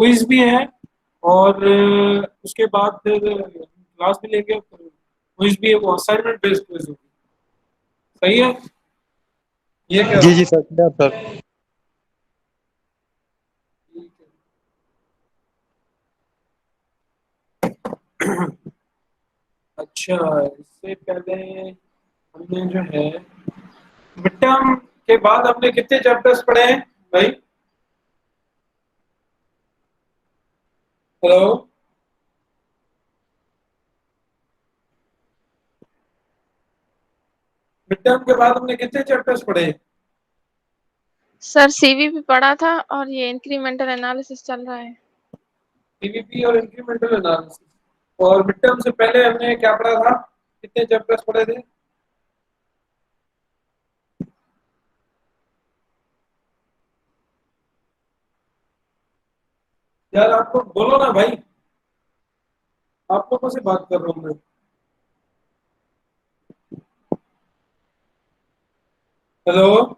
Quiz भी है और उसके बाद फिर क्लास भी लेंगे, क्विज भी है, वो असाइनमेंट बेस्ड क्विज होगी। सही है, ये कह रहा जी हूँ। जी सर, क्लियर सर। अच्छा, इससे पहले हमने जो है मिड टर्म के बाद हमने कितने चैप्टर्स पढ़े हैं भाई? हेलो, मिड टर्म के बाद हमने कितने चैप्टर्स पढ़े हैं? सर सीवीपी पढ़ा था और ये इंक्रीमेंटल एनालिसिस चल रहा है। पीवीपी और इंक्रीमेंटल एनालिसिस। और मिड टर्म से पहले हमने क्या पढ़ा था, कितने चैप्टर्स पढ़े थे? यार आप लोग बोलो ना भाई, आप लोगों से बात कर रहा हूँ मैं। हेलो,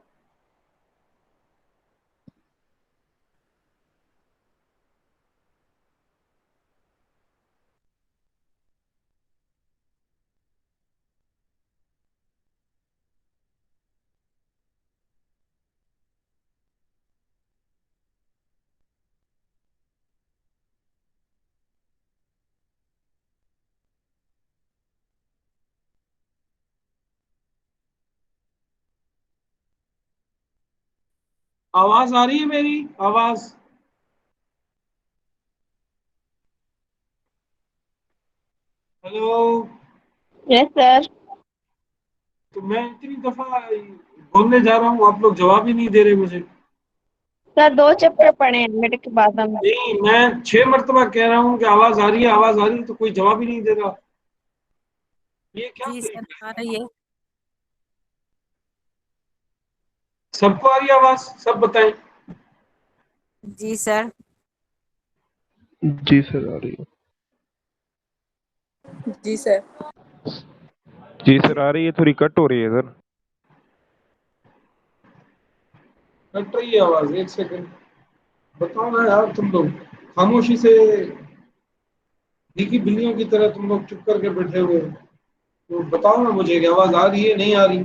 आवाज आ रही है मेरी? आवाज? हेलो। Yes sir. तो मैं इतनी दफा बोलने जा रहा हूँ, आप लोग जवाब ही नहीं दे रहे मुझे। सर 2 चैप्टर पढ़े हैं मिड के बाद हम। नहीं, मैं 6 मरतबा कह रहा हूँ कि आवाज आ रही है, आवाज आ रही है, तो कोई जवाब ही नहीं दे रहा। ये क्या जी सर, तरीका आ है? रही है। सबको आ रही है आवाज? सब बताएं। जी सर। जी सर, आ रही है। जी सर। जी सर, आ रही है, थोड़ी कट हो रही है सर। कट रही है आवाज, एक सेकंड। बताओ ना यार, तुम लोग खामोशी से भीगी बिल्लियों की तरह तुम लोग चुप करके बैठे हुए हो। तो बताओ ना मुझे कि आवाज आ रही है नहीं आ रही?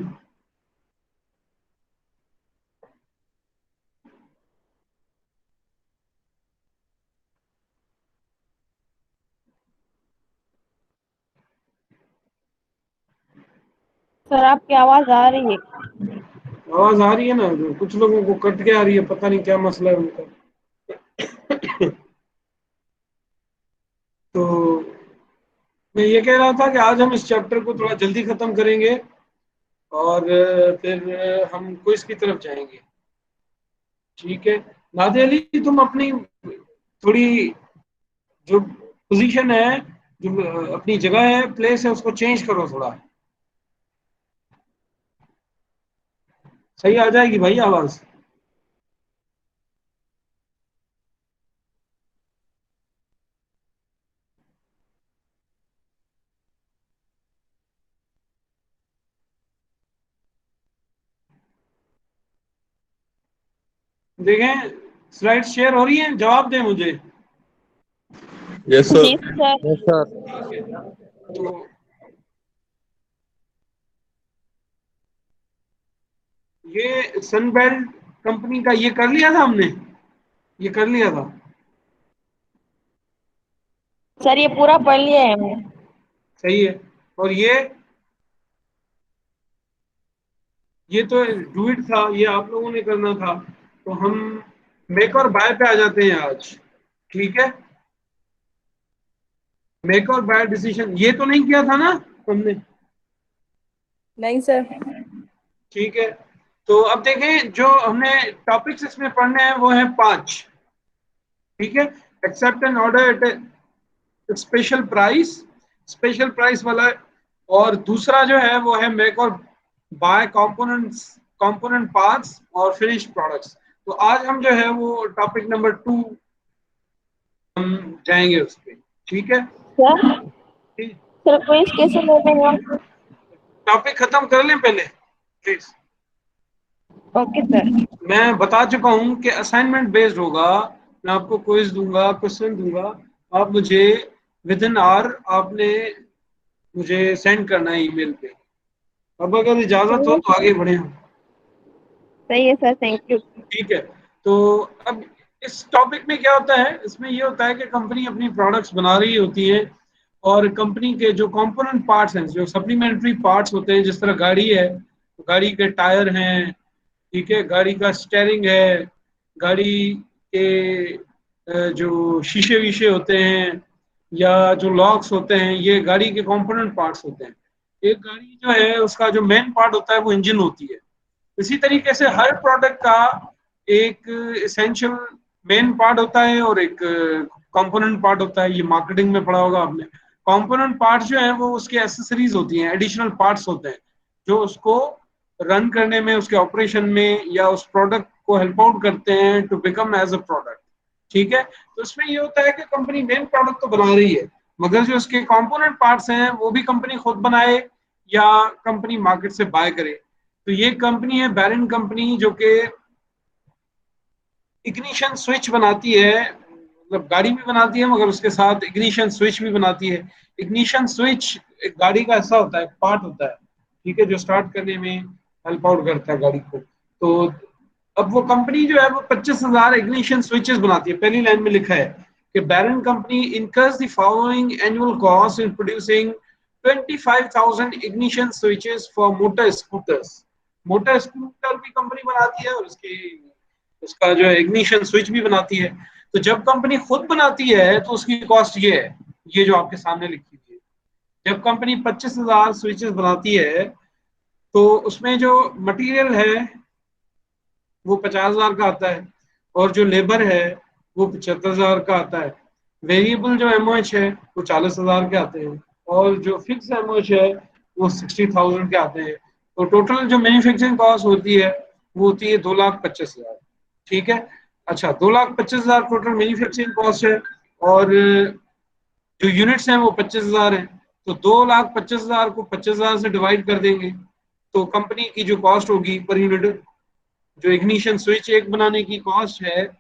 सर आपकी आवाज आ रही है। आवाज आ रही है ना? कुछ लोगों को कट के आ रही है, पता नहीं क्या मसला है उनका। तो मैं ये कह रहा था कि आज हम इस चैप्टर को थोड़ा जल्दी खत्म करेंगे और फिर हम क्विज की तरफ जाएंगे। ठीक है, नादिया अली, तुम अपनी थोड़ी जो पोजीशन है, जो अपनी जगह है, प्लेस है, उसको चेंज करो थोड़ा। सही आ जाएगी भाई आवाज? देखें, स्लाइड शेयर हो रही है, जवाब दें मुझे। यस जी सर। सर। Yes sir. तो ये सनबेल्ट कंपनी का ये कर लिया था हमने, ये कर लिया था। सर ये पूरा पढ़ लिया है हमने। सही है। और ये तो डू इट था, ये आप लोगों ने करना था। तो हम मेक और बाय पे आ जाते हैं आज। ठीक है, मेक और बाय डिसीजन ये तो नहीं किया था ना हमने? नहीं सर। ठीक है, तो अब देखें, जो हमने टॉपिक्स इसमें पढ़ने हैं वो है 5। ठीक है, accept an order at special price, special price वाला है। और दूसरा जो है वो है मेक और बाय कंपोनेंट्स, कंपोनेंट पार्ट्स और फिनिश प्रोडक्ट्स। तो आज हम जो है वो टॉपिक नंबर 2 हम जाएंगे उस पे। ठीक है, सर सर क्विज कैसे ले रहे हैं हम? टॉपिक खत्म कर लें पहले प्लीज। Okay sir. मैं बता चुका हूं कि असाइनमेंट बेस्ड होगा, मैं आपको क्विज दूंगा, क्वेश्चन दूंगा, आप मुझे विद इन आवर आपने मुझे सेंड करना है ईमेल पे। अब अगर इजाजत हो तो आगे बढ़े हम। सही है सर, थैंक यू। ठीक है, तो अब इस टॉपिक में क्या होता है, इसमें ये होता है कि कंपनी अपनी प्रोडक्ट्स बना रही होती है और कंपनी के जो कंपोनेंट पार्ट्स हैं, जो सप्लीमेंट्री पार्ट्स होते हैं, जिस तरह गाड़ी है, गाड़ी के टायर हैं, ठीक है, गाड़ी का स्टीयरिंग है, गाड़ी के जो शीशे वीशे होते हैं या जो लॉक्स होते हैं, ये गाड़ी के कंपोनेंट पार्ट्स होते हैं। एक गाड़ी जो है उसका जो मेन पार्ट होता है वो इंजन होती है। इसी तरीके से हर प्रोडक्ट का एक एसेंशियल मेन पार्ट होता है और एक कंपोनेंट पार्ट होता है। ये मार्केटिंग में पढ़ा होगा आपने। कंपोनेंट पार्ट्स जो है वो उसके एसेसरीज होती हैं, एडिशनल पार्ट्स होते हैं जो उसको रन करने में, उसके ऑपरेशन में या उस प्रोडक्ट को हेल्प आउट करते हैं to become as a product. ठीक है, तो इसमें ये होता है कि कंपनी मेन प्रोडक्ट तो बना रही है, मगर जो उसके कंपोनेंट पार्ट्स हैं वो भी कंपनी खुद बनाए या कंपनी मार्केट से बाय करे। तो ये कंपनी है बैरन कंपनी, जो कि इग्निशन स्विच बनाती है, मतलब गाड़ी भी बनाती है मगर उसके साथ इग्निशन स्विच भी बनाती है। इग्निशन स्विच एक गाड़ी का ऐसा होता है, पार्ट होता है, ठीक है, जो स्टार्ट करने में हेल्प आउट करता है गाड़ी को। तो अब वो कंपनी जो है वो 25,000 इग्निशन स्विचेस बनाती है। पहली लाइन में लिखा है कि Baron company incurs the following annual cost in producing 25,000 ignition switches for motor scooters. Motor scooter भी कंपनी बनाती है और उसका जो है इग्निशन स्विच भी बनाती है। तो जब कंपनी खुद बनाती है तो उसकी कॉस्ट ये है, ये जो आपके सामने लिखी हुई है। जब कंपनी 25,000 स्विचेस बनाती है तो उसमें जो मटेरियल है वो 50,000 का आता है और जो लेबर है वो 75,000 का आता है। वेरिएबल जो एमओएच है वो 40,000 के आते हैं और जो फिक्स एमओएच है वो 60,000 के आते हैं। तो टोटल जो मैन्युफैक्चरिंग कॉस्ट होती है वो होती है 2,25,000। ठीक है, अच्छा, 2,25,000 टोटल मैन्युफैक्चरिंग कॉस्ट है और जो यूनिट्स हैं वो 25,000 है। तो 2,25,000 को 25,000 से डिवाइड कर देंगे तो कंपनी की जो कॉस्ट होगी पर यूनिट, जो इग्निशन स्विच एक बनाने की कॉस्ट है,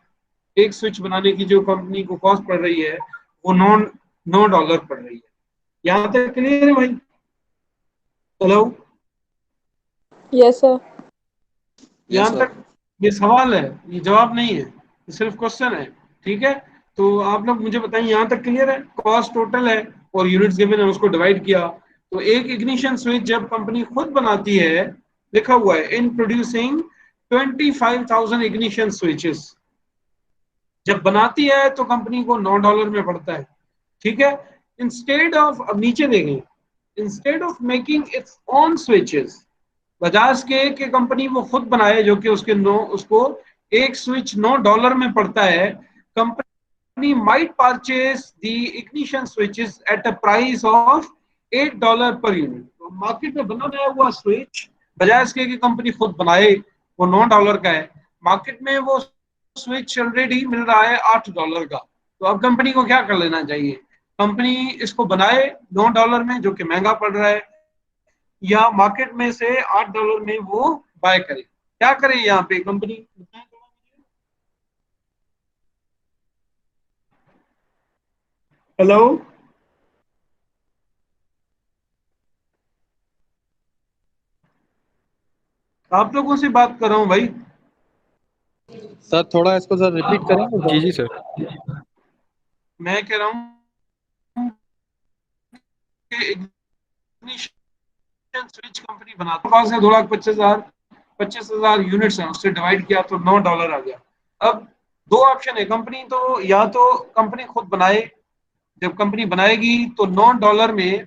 एक स्विच बनाने की जो कंपनी को कॉस्ट पड़ रही है वो $9 पड़ रही है। यहाँ तक क्लियर है भाई? Hello, yes sir. यहाँ तक ये सवाल है, ये जवाब नहीं है, ये सिर्फ क्वेश्चन है। ठीक है, तो आप लोग मुझे बताइए यहाँ तक क्लियर है? कॉस्ट टोटल है और यूनिट्स गिवन है, उसको डिवाइड किया। तो एक इग्निशन स्विच जब कंपनी खुद बनाती है, लिखा हुआ है इन प्रोड्यूसिंग 25,000 इग्निशन स्विचेस, जब बनाती है तो कंपनी को $9 में पड़ता है। ठीक है, इंस्टेड ऑफ, अब नीचे देखें, instead of making its own switches, Bajaj के कंपनी वो खुद बनाए जो कि उसको एक स्विच $9 में पड़ता है, company might purchase the ignition switches at a price of $8 per unit. तो मार्केट में बना बनाया हुआ स्विच बजाज के कंपनी खुद बनाए वो $9 का है, मार्केट में वो स्विच ऑलरेडी मिल रहा है $8 का। तो अब कंपनी को क्या कर लेना चाहिए? कंपनी इसको बनाए $9 में जो कि महंगा पड़ रहा है, या मार्केट में से $8 में वो बाय करे। क्या करे यहाँ पे कंपनी? हेलो, आप लोगों से बात कर रहा हूँ भाई। सर थोड़ा इसको सर रिपीट करेंगे? जी जी सर। मैं कह रहा हूँ कि इग्निशन स्विच कंपनी बनाती है, 2,25,000 25,000 यूनिट्स हैं, उससे डिवाइड किया तो $9 आ गया। अब दो ऑप्शन है, कंपनी तो या तो कंपनी खुद बनाए, जब कंपनी बनाएगी तो $9 में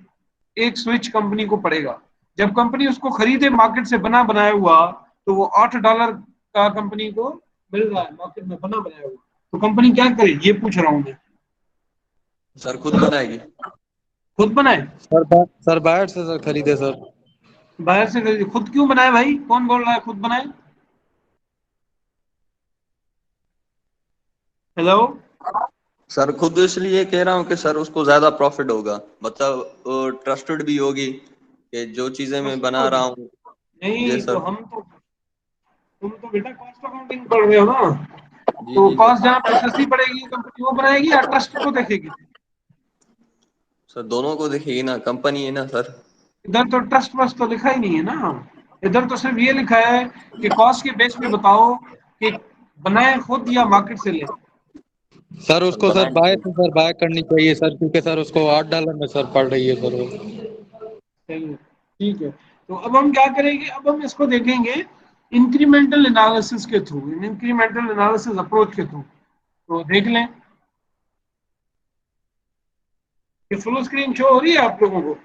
एक स्विच कंपनी को पड़ेगा। जब कंपनी उसको खरीदे मार्केट से बना बनाया हुआ तो वो $8 का कंपनी को मिल रहा है मार्केट में बना बनाया हुआ। तो कंपनी क्या करे, ये पूछ रहा हूँ मैं। सर खुद बनाएगी। खुद बनाए सर बाहर से सर खरीदे सर। बाहर से खरीदे, खुद क्यों बनाए भाई? कौन बोल रहा है खुद बनाए? हेलो, सर खुद इसलिए कह रहा हूँ कि सर उसको ज्यादा प्रॉफिट होगा, मतलब ट्रस्टेड भी होगी कि जो चीजें मैं बना रहा हूँ। नहीं जी तो सर। तुम तो बेटा कॉस्ट अकाउंटिंग पढ़ रहे हो ना, जी तो जी कॉस्ट सर। जहाँ पे सस्ती पड़ेगी कंपनी वो बनाएगी या ट्रस्ट को देखेगी? सर दोनों को दिखेगी ना, कंपनी है ना सर। इधर तो ट्रस्ट वस्ट तो लिखा ही नहीं है ना, इधर तो सिर्फ ये लिखा है कि कॉस्ट के बेस पे बताओ कि बनाए खुद या मार्केट से ले। सर उसको सर बनाए बाय खुद। तो सर बाय करनी चाहिए सर, क्योंकि सर उसको $8 में सर पड़ रही है सर वो। चलिए ठीक है, तो अब हम क्या करेंगे, अब हम इसको देखेंगे इंक्रीमेंटल एनालिसिस के थ्रू, इंक्रीमेंटल एनालिसिस अप्रोच के थ्रू। तो देख लें, ये फुल स्क्रीन शो हो रही है आप लोगों को?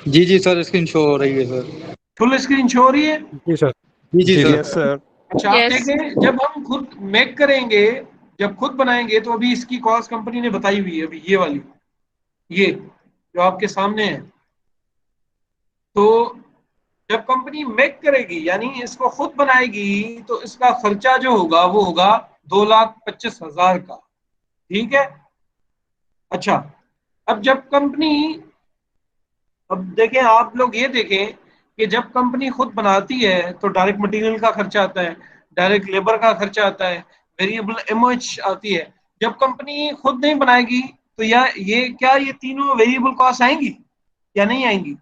जी जी सर, स्क्रीन शो हो रही है सर। फुल स्क्रीन शो हो रही है? जी सर। जी जी जी सर। Yes sir. अच्छा आप यस। देखें, जब हम खुद मेक करेंगे, जब खुद बनाएंगे, तो अभी इसकी कॉस्ट कंपनी ने बताई हुई है, अभी ये वाली, ये जो आपके सामने है। तो जब कंपनी मेक करेगी यानी इसको खुद बनाएगी, तो इसका खर्चा जो होगा वो होगा 2,25,000 का। ठीक है। अच्छा, अब जब कंपनी, अब देखें आप लोग ये देखें कि जब कंपनी खुद बनाती है तो डायरेक्ट मटेरियल का खर्चा आता है, डायरेक्ट लेबर का खर्चा आता है, वेरिएबल एमओएच आती है। जब कंपनी खुद नहीं बनाएगी तो या ये क्या ये तीनों वेरिएबल कॉस्ट आएंगी या नहीं आएंगी?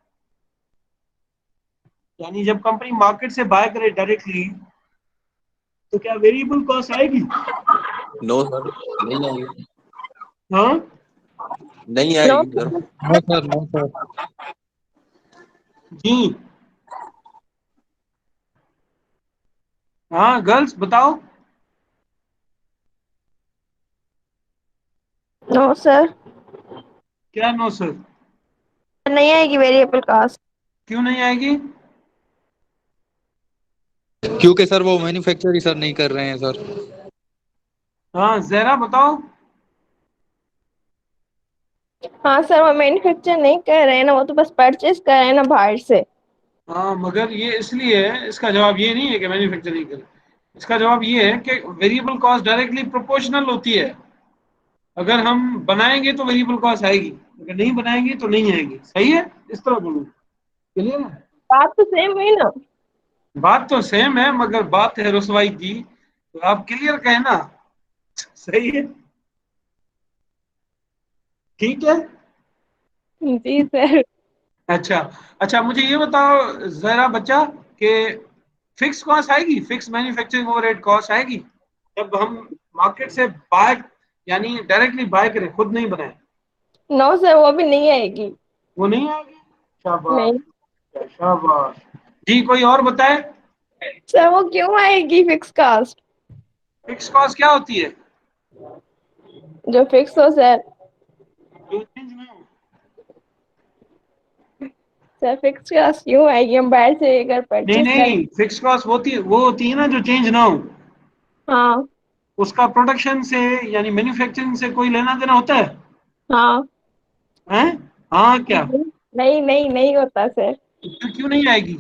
यानी जब कंपनी मार्केट से बाय करे डायरेक्टली, तो क्या वेरिएबल कॉस्ट आएगी? नो सर, नहीं आएगी। हाँ, नहीं नो आएगी sir. No sir, no sir. जी हाँ गर्ल्स बताओ। नो सर, क्या नो सर? नहीं आएगी वेरिएबल कॉस्ट। क्यों नहीं आएगी? क्योंकि सर वो मैन्युफैक्चर ही सर नहीं कर रहे हैं सर। हाँ जहरा बताओ। हाँ सर, वो मैन्युफैक्चर नहीं कर रहे हैं ना, वो तो बस परचेज कर रहे हैं ना बाहर से। हाँ मगर ये इसलिए है, इसका जवाब ये नहीं है कि मैन्युफैक्चरिंग करे, इसका जवाब ये है कि वेरिएबल कॉस्ट डायरेक्टली प्रोपोर्शनल होती है। अगर हम बनाएंगे तो वेरिएबल कॉस्ट आएगी, अगर नहीं बनाएंगे तो नहीं आएगी। सही है, इस तरह बोलूँ, क्लियर है? बात तो सेम हुई ना। बात तो सेम है मगर बात है रसवाई की, तो आप क्लियर कहना। सही है, ठीक है। जी सर। अच्छा, अच्छा मुझे ये बताओ जरा बच्चा कि फिक्स कॉस्ट आएगी, फिक्स मैन्युफैक्चरिंग ओवरहेड कॉस्ट आएगी जब हम मार्केट से बाय यानी डायरेक्टली बाय करें, खुद नहीं बनाए? नो सर, वो भी नहीं आएगी। वो नहीं आएगी? नहीं शाबाश, शाबाश। जी कोई और बताए? सर, वो क्यों आएगी फिक्स कॉस्ट? फिक्स कॉस्ट क्या होती है? जो फिक्स हो सर। जो चेंज ना हो। सर फिक्स कॉस्ट क्यों आएगी? हम बाहर से अगर नहीं परचेज करें। नहीं, फिक्स कॉस्ट वो होती है ना जो चेंज ना हो। हाँ उसका प्रोडक्शन से यानी मैन्युफैक्चरिंग से कोई लेना देना होता है? हाँ। हैं? हाँ क्या? नहीं नहीं नहीं होता सर। फिर क्यों नहीं आएगी?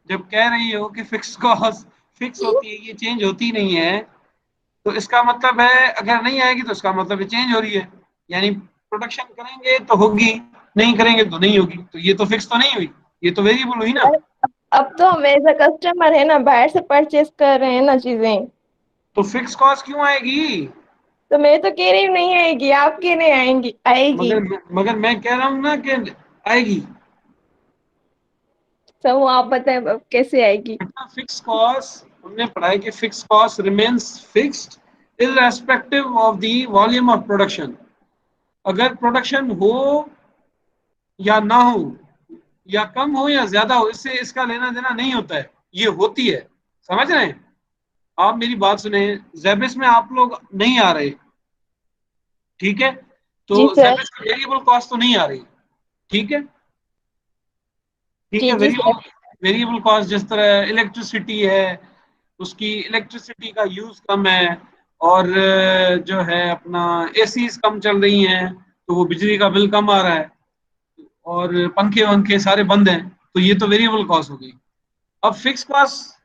जब कह रही हो कि फिक्स कॉस्ट फिक्स होती है, ये चेंज होती नहीं है, तो इसका मतलब है अगर नहीं आएगी तो इसका मतलब है चेंज हो रही है, यानी प्रोडक्शन करेंगे तो होगी, नहीं करेंगे तो नहीं होगी, तो ये तो फिक्स तो नहीं हुई, ये तो वेरिएबल हुई ना। सर, अब तो हम एज अ कस्टमर है ना, बाहर से परचेज कर रहे हैं ना चीजें। तो फिक्स कॉस्ट क्यों आएगी? तो मैं तो कह रही हूँ नहीं आएगी, आप कह रहे आएंगी आएगी। मगर मैं कह रहा हूँ ना कि आएगी। सब वो आप बताएं अब कैसे आएगी। फिक्स कॉस्ट हमने पढ़ा है कि fix cost remains fixed irrespective of the volume of production. अगर प्रोडक्शन हो या ना हो, या कम हो या ज्यादा हो, इससे इसका लेना देना नहीं होता है, ये होती है। समझ रहे हैं? आप मेरी बात सुने, जेबिस में आप लोग नहीं आ रहे, ठीक है? तो जी सर। जेबिस की वेरिएबल कॉस्ट तो नहीं आ रही, ठीक है? ठीक जी है, जी सर। वेरिएबल वेरिएबल कॉस्ट जिस तरह इलेक्ट्रिसिटी है, उसकी इलेक्ट्रिसिटी का यूज कम है, और जो है अपना एसी कम चल रही हैं, तो वो बिजली का बिल कम आ रहा है, और पंखे वंखे सारे बंद हैं, तो ये तो वेरिएबल कॉस्ट हो गई। अब फिक्स कॉस्ट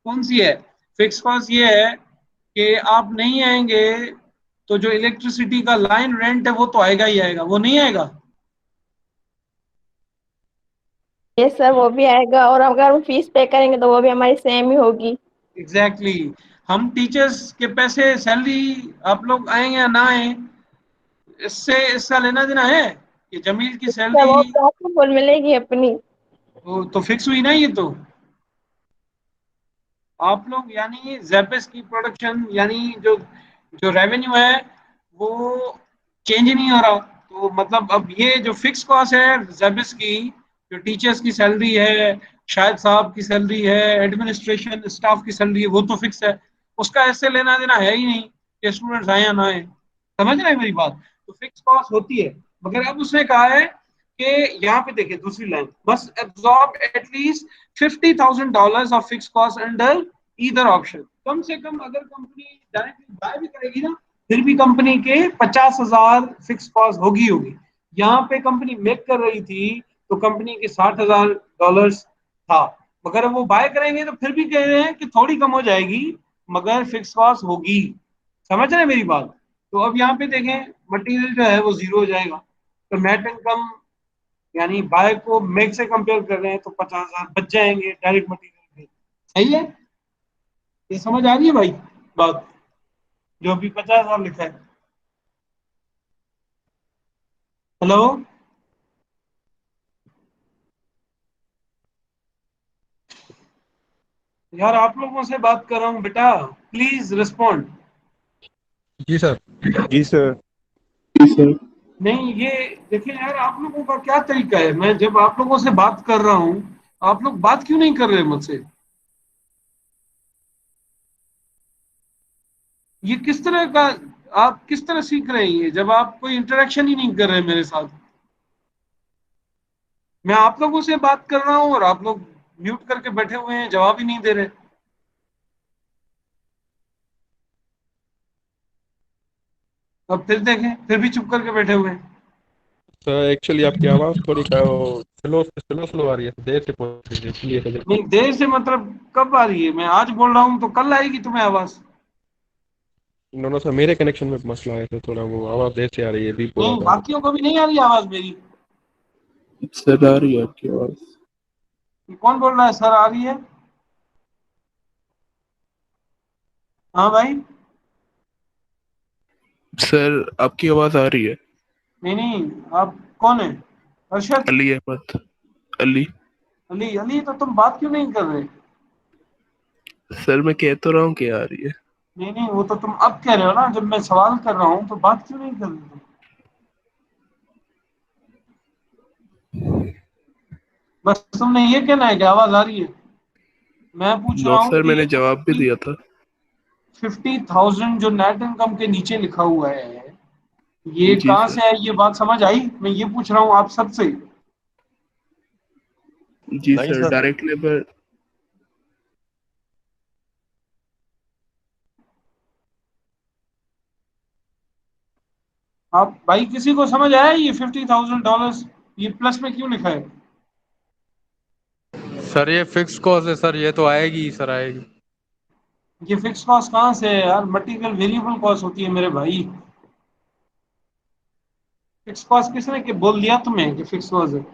कौन सी है? फिक्स कॉस्ट ये है कि आप नहीं आएंगे तो जो इलेक्ट्रिसिटी का लाइन रेंट है वो तो आएगा ही आएगा, वो नहीं आएगा? यस सर, वो भी आएगा, और अगर हम फीस पे करेंगे तो वो भी हमारी सेम ही होगी। एग्जैक्टली हम टीचर्स के पैसे सैलरी आप लोग आएंगे या ना आए, इससे इसका लेना देना है कि जमील की सर वो सैलरी प्रॉफिट मिलेगी अपनी। तो फिक्स हुई ना ये तो। आप लोग यानी जेपेस की प्रोडक्शन यानी जो जो रेवेन्यू है वो चेंज नहीं हो रहा, तो मतलब अब ये जो फिक्स कॉस्ट है जेपेस की, जो टीचर्स की सैलरी है, शायद साहब की सैलरी है, एडमिनिस्ट्रेशन स्टाफ की सैलरी है, वो तो फिक्स है, उसका ऐसे लेना देना है ही नहीं कि स्टूडेंट्स आए या ना आए। समझ रहे हैं मेरी बात? तो फिक्स कॉस्ट होती है, मगर अब उसने कहा है कि यहाँ पे देखिए दूसरी लाइन, बस absorb at least $50,000 of fix cost under either option. कम से कम अगर कंपनी डायरेक्टली बाय भी करेगी ना, फिर भी कंपनी के 50,000 फिक्स कॉस्ट होगी। यहाँ पे कंपनी मेक कर रही थी तो कंपनी के $60,000 था, मगर वो बाय करेंगे तो फिर भी कह रहे हैं कि थोड़ी कम हो जाएगी मगर फिक्स कॉस्ट होगी। समझ रहे हैं मेरी बात? तो अब यहाँ पे देखें मटेरियल जो है वो जीरो हो जाएगा, तो नेट इनकम यानी बाय को मेक से कंपेयर कर रहे हैं तो 50,000 बच जाएंगे डायरेक्ट मटेरियल के। सही है? ये समझ आ रही है भाई बात, जो अभी 50,000 लिखा है? हेलो यार, आप लोगों से बात कर रहा हूँ बेटा, प्लीज रिस्पॉन्ड। जी सर। जी सर। नहीं ये देखिए यार, आप लोगों का क्या तरीका है, मैं जब आप लोगों से बात कर रहा हूँ आप लोग बात क्यों नहीं कर रहे मुझसे? ये किस तरह का, आप किस तरह सीख रहे हैं ये जब आप कोई इंटरेक्शन ही नहीं कर रहे मेरे साथ? मैं आप लोगों से बात कर रहा हूँ और आप लोग म्यूट करके बैठे हुए हैं, जवाब ही नहीं दे रहे। अब फिर देखें, फिर भी चुप करके बैठे हुए हैं। सर एक्चुअली आपकी आवाज़ थोड़ी स्लो स्लो स्लो आ रही है, देर से पहुंच रही है इसलिए सर। नहीं देर से मतलब कब आ रही है? मैं आज बोल रहा हूँ तो कल आएगी तुम्हें आवाज? दोनों सर मेरे कनेक्शन में मसला है, तो थोड़ा वो आवाज़ देर से आ रही है, भी बोला नहीं था। बाकियों को भी नहीं आ रही आवाज मेरी? सर आ रही है आपकी आवाज। कौन बोल रहा है सर आ रही है? हाँ भाई। सर आपकी आवाज आ रही है। नहीं आप कौन है? अरशद? अली अहमद। अली। अली? अली तो तुम बात क्यों नहीं कर रहे? सर मैं कह तो रहा हूँ कि आ रही है। नहीं वो तो तुम अब कह रहे हो ना, जब मैं सवाल कर रहा हूँ तो बात क्यों नहीं कर रहे तुम? बस तुमने ये कहना है कि आवाज आ रही है। मैं पूछ नो रहा हूँ सर कि मैंने जवाब भी दिया था। 50,000 जो नेट इनकम के नीचे लिखा हुआ है, ये जी कहाँ सर। से है? ये बात समझ आई? मैं ये पूछ रहा हूँ आप सबसे। जी नहीं सर सर। Direct labour. आप भाई किसी को समझ आया ये $50,000 ये प्लस में क्यों लिखा है? सर ये फिक्स कॉस्ट है सर, ये तो आएगी ही सर, आएगी। ये फिक्स कॉस्ट कहाँ से है यार? मटेरियल वेरिएबल कॉस्ट होती है मेरे भाई। फिक्स कॉस्ट किसने के बोल दिया तुम्हें कि फिक्स कॉस्ट है?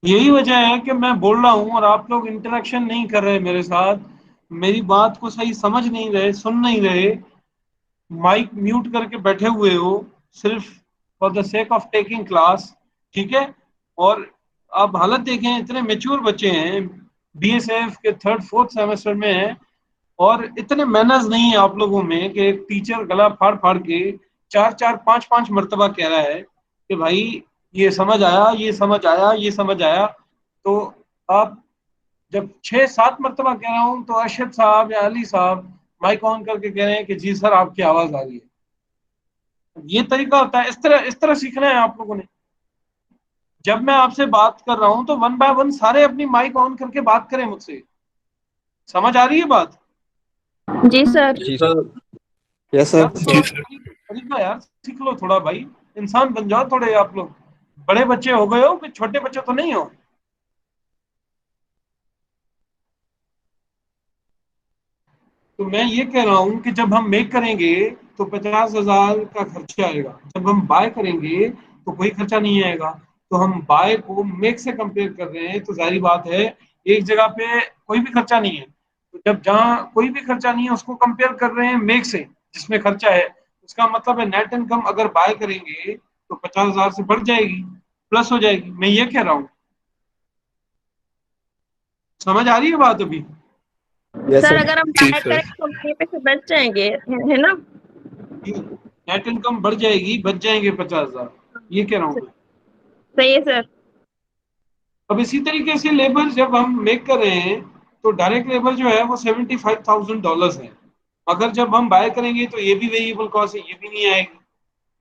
यही वजह है कि मैं बोल रहा हूँ और आप लोग इंटरेक्शन नहीं कर रहे मेरे साथ, मेरी बात को सही समझ नहीं रहे, सुन नहीं रहे, माइक म्यूट करके बैठे हुए हो सिर्फ for the sake of taking class. ठीक है? और आप हालत देखें, इतने मेच्योर बच्चे हैं, बीएसएफ के थर्ड फोर्थ सेमेस्टर में हैं, और इतने मैनर्स नहीं है आप लोगों में कि एक टीचर गला फाड़ फाड़ के चार चार पांच पांच मर्तबा कह रहा है कि भाई ये समझ आया, ये समझ आया, ये समझ आया। तो आप जब 6-7 मर्तबा कह रहा हूं तो अरशद साहब या अली साहब माइक ऑन करके कह रहे हैं कि जी सर आपकी आवाज आ रही है। ये तरीका होता है? इस तरह सीखना है आप लोगों ने। जब मैं आपसे बात कर रहा हूं तो वन बाय वन सारे अपनी माइक ऑन करके बात करें मुझसे। समझ आ रही है बात? जी सर। जी सर। यस यार सर। जी थोड़ा सर। तरीका यार सीख लो थोड़ा भाई, इंसान बन जाओ थोड़े आप लोग। बड़े बच्चे हो गए हो कि छोटे बच्चे तो नहीं हो। तो मैं ये कह रहा हूँ कि जब हम मेक करेंगे तो 50,000 का खर्चा आएगा, जब हम बाय करेंगे तो कोई खर्चा नहीं आएगा। तो हम बाय को मेक से कंपेयर कर रहे हैं तो जाहिर बात है एक जगह पे कोई भी खर्चा नहीं है। तो जब जहाँ कोई भी खर्चा नहीं है उसको कंपेयर कर रहे हैं मेक से जिसमें खर्चा है, उसका मतलब है नेट इनकम अगर बाय करेंगे तो 50,000 से बढ़ जाएगी, प्लस हो जाएगी। मैं ये कह रहा हूँ, समझ आ रही है बात अभी? सर अगर हम जी बाय सर। करें तो ये पैसे बच जाएंगे, है ना? नेट इनकम बढ़ जाएगी, बच जाएंगे 50,000, ये कह रहा हूँ मैं। सही है सर। अब इसी तरीके से लेबर जब हम मेक कर रहे हैं तो डायरेक्ट लेबर जो है वो $75,000 है, अगर जब हम बाय करेंगे तो ये भी वेरिएबल कॉस्ट है, ये भी नहीं आएगी,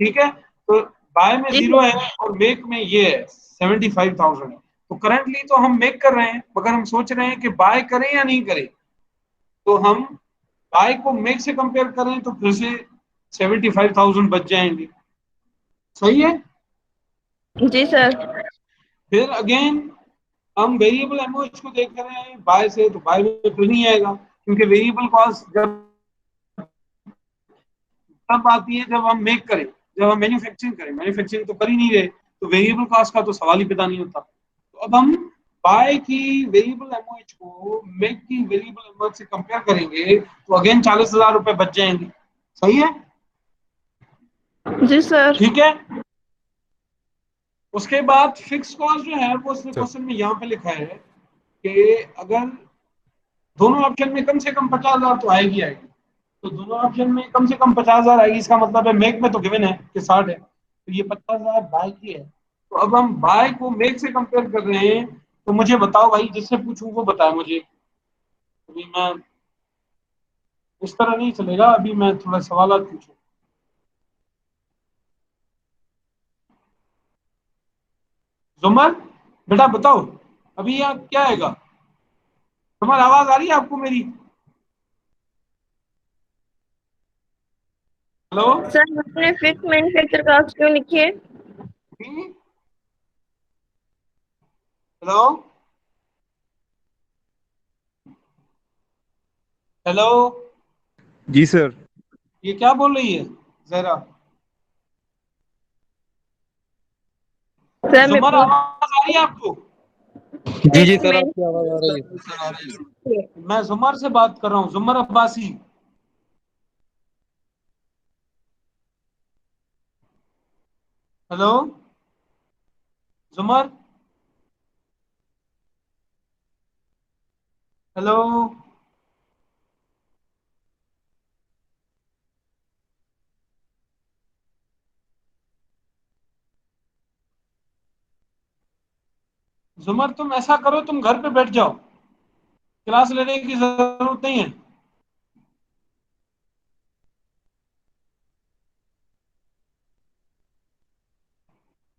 ठीक है? तो बाय में जी 0 है और मेक में ये है 75,000 है। तो करंटली तो हम मेक कर रहे हैं, मगर हम सोच रहे हैं कि बाय करें या नहीं करें, तो हम बाय को मेक से कंपेयर करें तो फिर से 75,000 बच जाएंगे, सही है? जी सर। फिर अगेन हम वेरिएबल एमओएच को देख रहे हैं बाय से, तो बाय में फिर नहीं आएगा, क्योंकि वेरिएबल कॉस्ट जब तब आती है जब हम मेक करें, जब हम मैन्युफैक्चरिंग तो कर ही नहीं रहे, तो वेरिएबल कॉस्ट का तो सवाल ही पैदा नहीं होता। तो अब हम बाय की वेरिएबल एमओएच को मेक की वेरिएबल एमओएच से कंपेयर करेंगे तो अगेन 40,000 रुपए बच जाएंगे, सही है? जी सर। ठीक है। उसके बाद फिक्स कॉस्ट जो है वो इसने सर क्वेश्चन में यहाँ पे लिखा है कि अगर दोनों ऑप्शन में कम से कम 50,000 तो आएगी आएगी, तो दोनों ऑप्शन में कम से कम 50,000 आएगी, इसका मतलब है मेक में तो गिवन है कि 60 है, तो ये 50,000 बाय की है। तो अब हम बाय को मेक से कंपेयर कर रहे हैं, तो मुझे बताओ भाई, जिससे पूछूं वो बताए मुझे। अभी मैं इस तरह नहीं चलेगा, अभी मैं थोड़ा सवाल पूछूं। जुमर बेटा बताओ, अभी यहाँ क्या आएगा? जुमर आवाज आ रही है आपको मेरी? हेलो? सर आपने फिक्स मैन्युफैक्चर कॉस्ट क्यों लिखी है? हेलो? हेलो? जी सर। ये क्या बोल रही है जहरा? सर मैं जुमर पूछ आवाज आ रही है आपको? जी जी फिक्स सर, आपकी आवाज आ रही है। मैन्युफैक्चर। मैं जुमर से बात कर रहा हूँ, जुमर अब्बासी। हेलो जुमर? हेलो? जुमर तुम ऐसा करो, तुम घर पे बैठ जाओ, क्लास लेने की जरूरत नहीं है।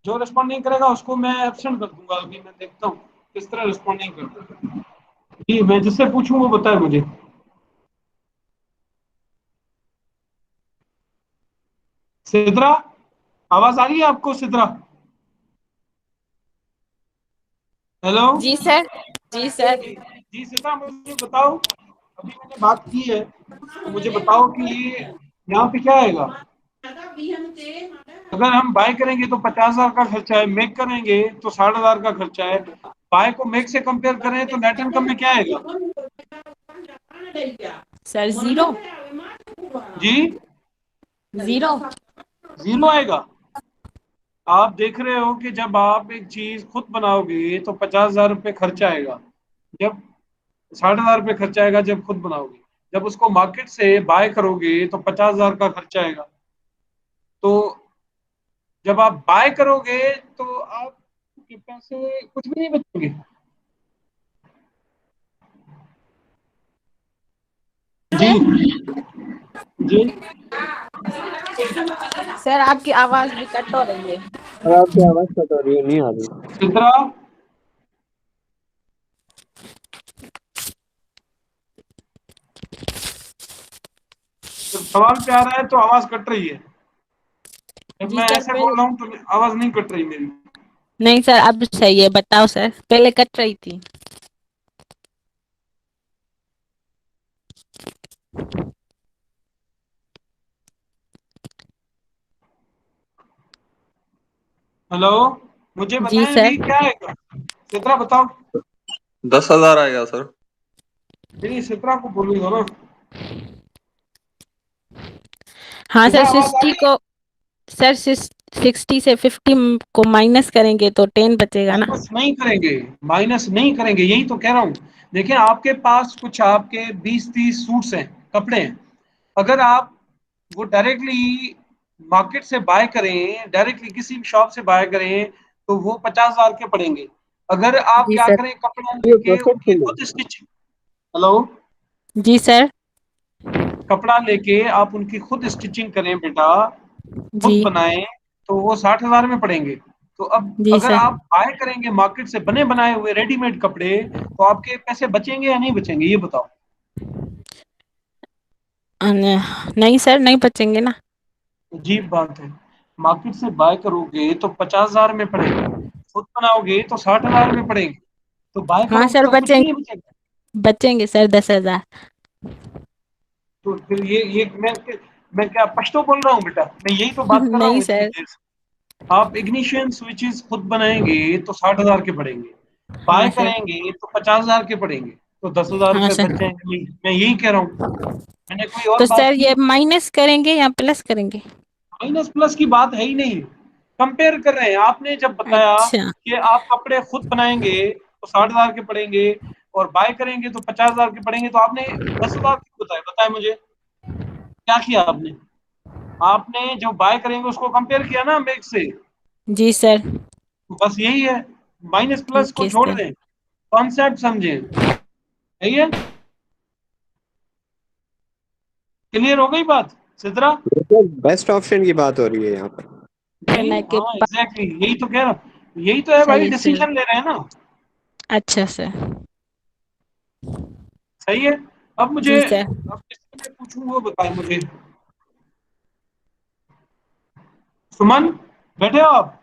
जो रिस्पॉन्ड नहीं करेगा उसको मैं एब्सेंट कर दूंगा, अभी मैं देखता हूँ किस तरह रिस्पॉन्ड नहीं करता। जी, मैं जिससे पूछूं वो बताए मुझे। सिद्रा, आवाज आ रही है आपको सिद्रा? हेलो? जी सर। जी सर। जी सिद्रा, मुझे बताओ, अभी मैंने बात की है तो मुझे बताओ कि ये यहाँ पे क्या आएगा? अगर हम बाय करेंगे तो 50,000 का खर्चा है, मेक करेंगे तो 60,000 का खर्चा है। बाय को मेक से कंपेयर करें तो नेट इनकम में क्या आएगा? Sir zero. जी, जीरो। जीरो आएगा। आप देख रहे हो कि जब आप एक चीज खुद बनाओगे तो 50,000 रुपये खर्चा आएगा, जब 60,000 रुपये खर्चा आएगा जब खुद बनाओगे, जब उसको मार्केट से बाय करोगे तो 50,000 का खर्चा आएगा। तो जब आप बाय करोगे तो आपके पैसे कुछ भी नहीं बचेंगे। जी जी। सर आपकी आवाज भी कट हो रही है। सर आपकी आवाज कट हो रही है, नहीं आ रही। चित्रा, जब सवाल पे आ रहा है तो आवाज कट रही है, जब जी मैं सर ऐसे पहले। बोल रहा हूँ तो आवाज नहीं कट रही मेरी। नहीं सर अब सही है, बताओ सर, पहले कट रही थी। हेलो, मुझे जी बताएं सर। अभी क्या आएगा? चित्रा बताओ। 10,000 आएगा सर। नहीं, सित्रा को बोलूंगा ना। हाँ सर, सित्रा आवाज आ 60 रही है? को सर 60 से 50 को माइनस करेंगे तो 10 बचेगा ना। माइनस नहीं करेंगे, माइनस नहीं करेंगे, यही तो कह रहा हूँ। देखिए आपके पास कुछ आपके 20-30 सूट्स हैं, कपड़े हैं। अगर आप वो डायरेक्टली मार्केट से बाय करें, डायरेक्टली किसी भी शॉप से बाय करें, तो वो 50,000 के पड़ेंगे। अगर आप जी क्या सर। करें, कपड़ा लेके उनकी खुद स्टिचिंग, हेलो, जी सर। कपड़ा लेके आप उनकी खुद स्टिचिंग करें बेटा, खुद जी। बनाएं, तो वो 60,000 में पड़ेंगे। तो अब जी अगर सर। आप बाय करेंगे मार्केट से बने बनाए हुए रेडीमेड कपड़े, तो आपके पैसे बचेंगे या नहीं बचेंगे, ये बताओ। नहीं सर, नहीं बचेंगे ना। अजीब बात है। मार्केट से बाय करोगे तो 50,000 में पड़ेंगे, खुद बनाओगे तो 60,000 में पड़ेंगे। तो बाय हाँ करोगे सर, तो कुछ बचेंगे। नहीं बचेगा। बचेंगे सर 10,000। तो फिर ये मैं क्या पश्तो बोल रहा हूँ बेटा, मैं यही तो बात कर रहा नहीं हूँ इतनी सर। देर से। आप इग्निशन स्विचेस खुद बनाएंगे तो 60,000 के पड़ेंगे, बाय हाँ सर। करेंगे तो 50,000 के पड़ेंगे, तो 10,000 हाँ रुपये सर। बच जाएंगे। मैं यही कह रहा हूँ, मैंने कोई और तो बात सर की। ये माइनस करेंगे या प्लस करेंगे? माइनस प्लस की बात है ही नहीं, कंपेयर कर रहे हैं। आपने जब बताया अच्छा। कि आप कपड़े खुद बनाएंगे तो 60,000 के पड़ेंगे, और बाय करेंगे तो 50,000 के पड़ेंगे, तो आपने 10,000 क्यों बताया, बताया मुझे क्या किया आपने। आपने जो बाय करेंगे उसको कंपेयर किया ना मेक से। जी सर। तो बस यही है, माइनस प्लस ठीक को है छोड़ सर। दें, कॉन्सेप्ट समझें। सही है, क्लियर हो गई बात सिद्रा? बेस्ट ऑप्शन की बात हो रही है यहाँ पर। नहीं, कहना के हाँ बाद। एग्जैक्टली, यही तो कह रहा हूँ, यही तो है भाई, सही है सर। डिसीजन ले रहे हैं ना। अच्छा सर। सही है। अब मुझे, जी सर। अब किससे मैं पूछूं वो बताए मुझे। सुमन, बैठे हो आप?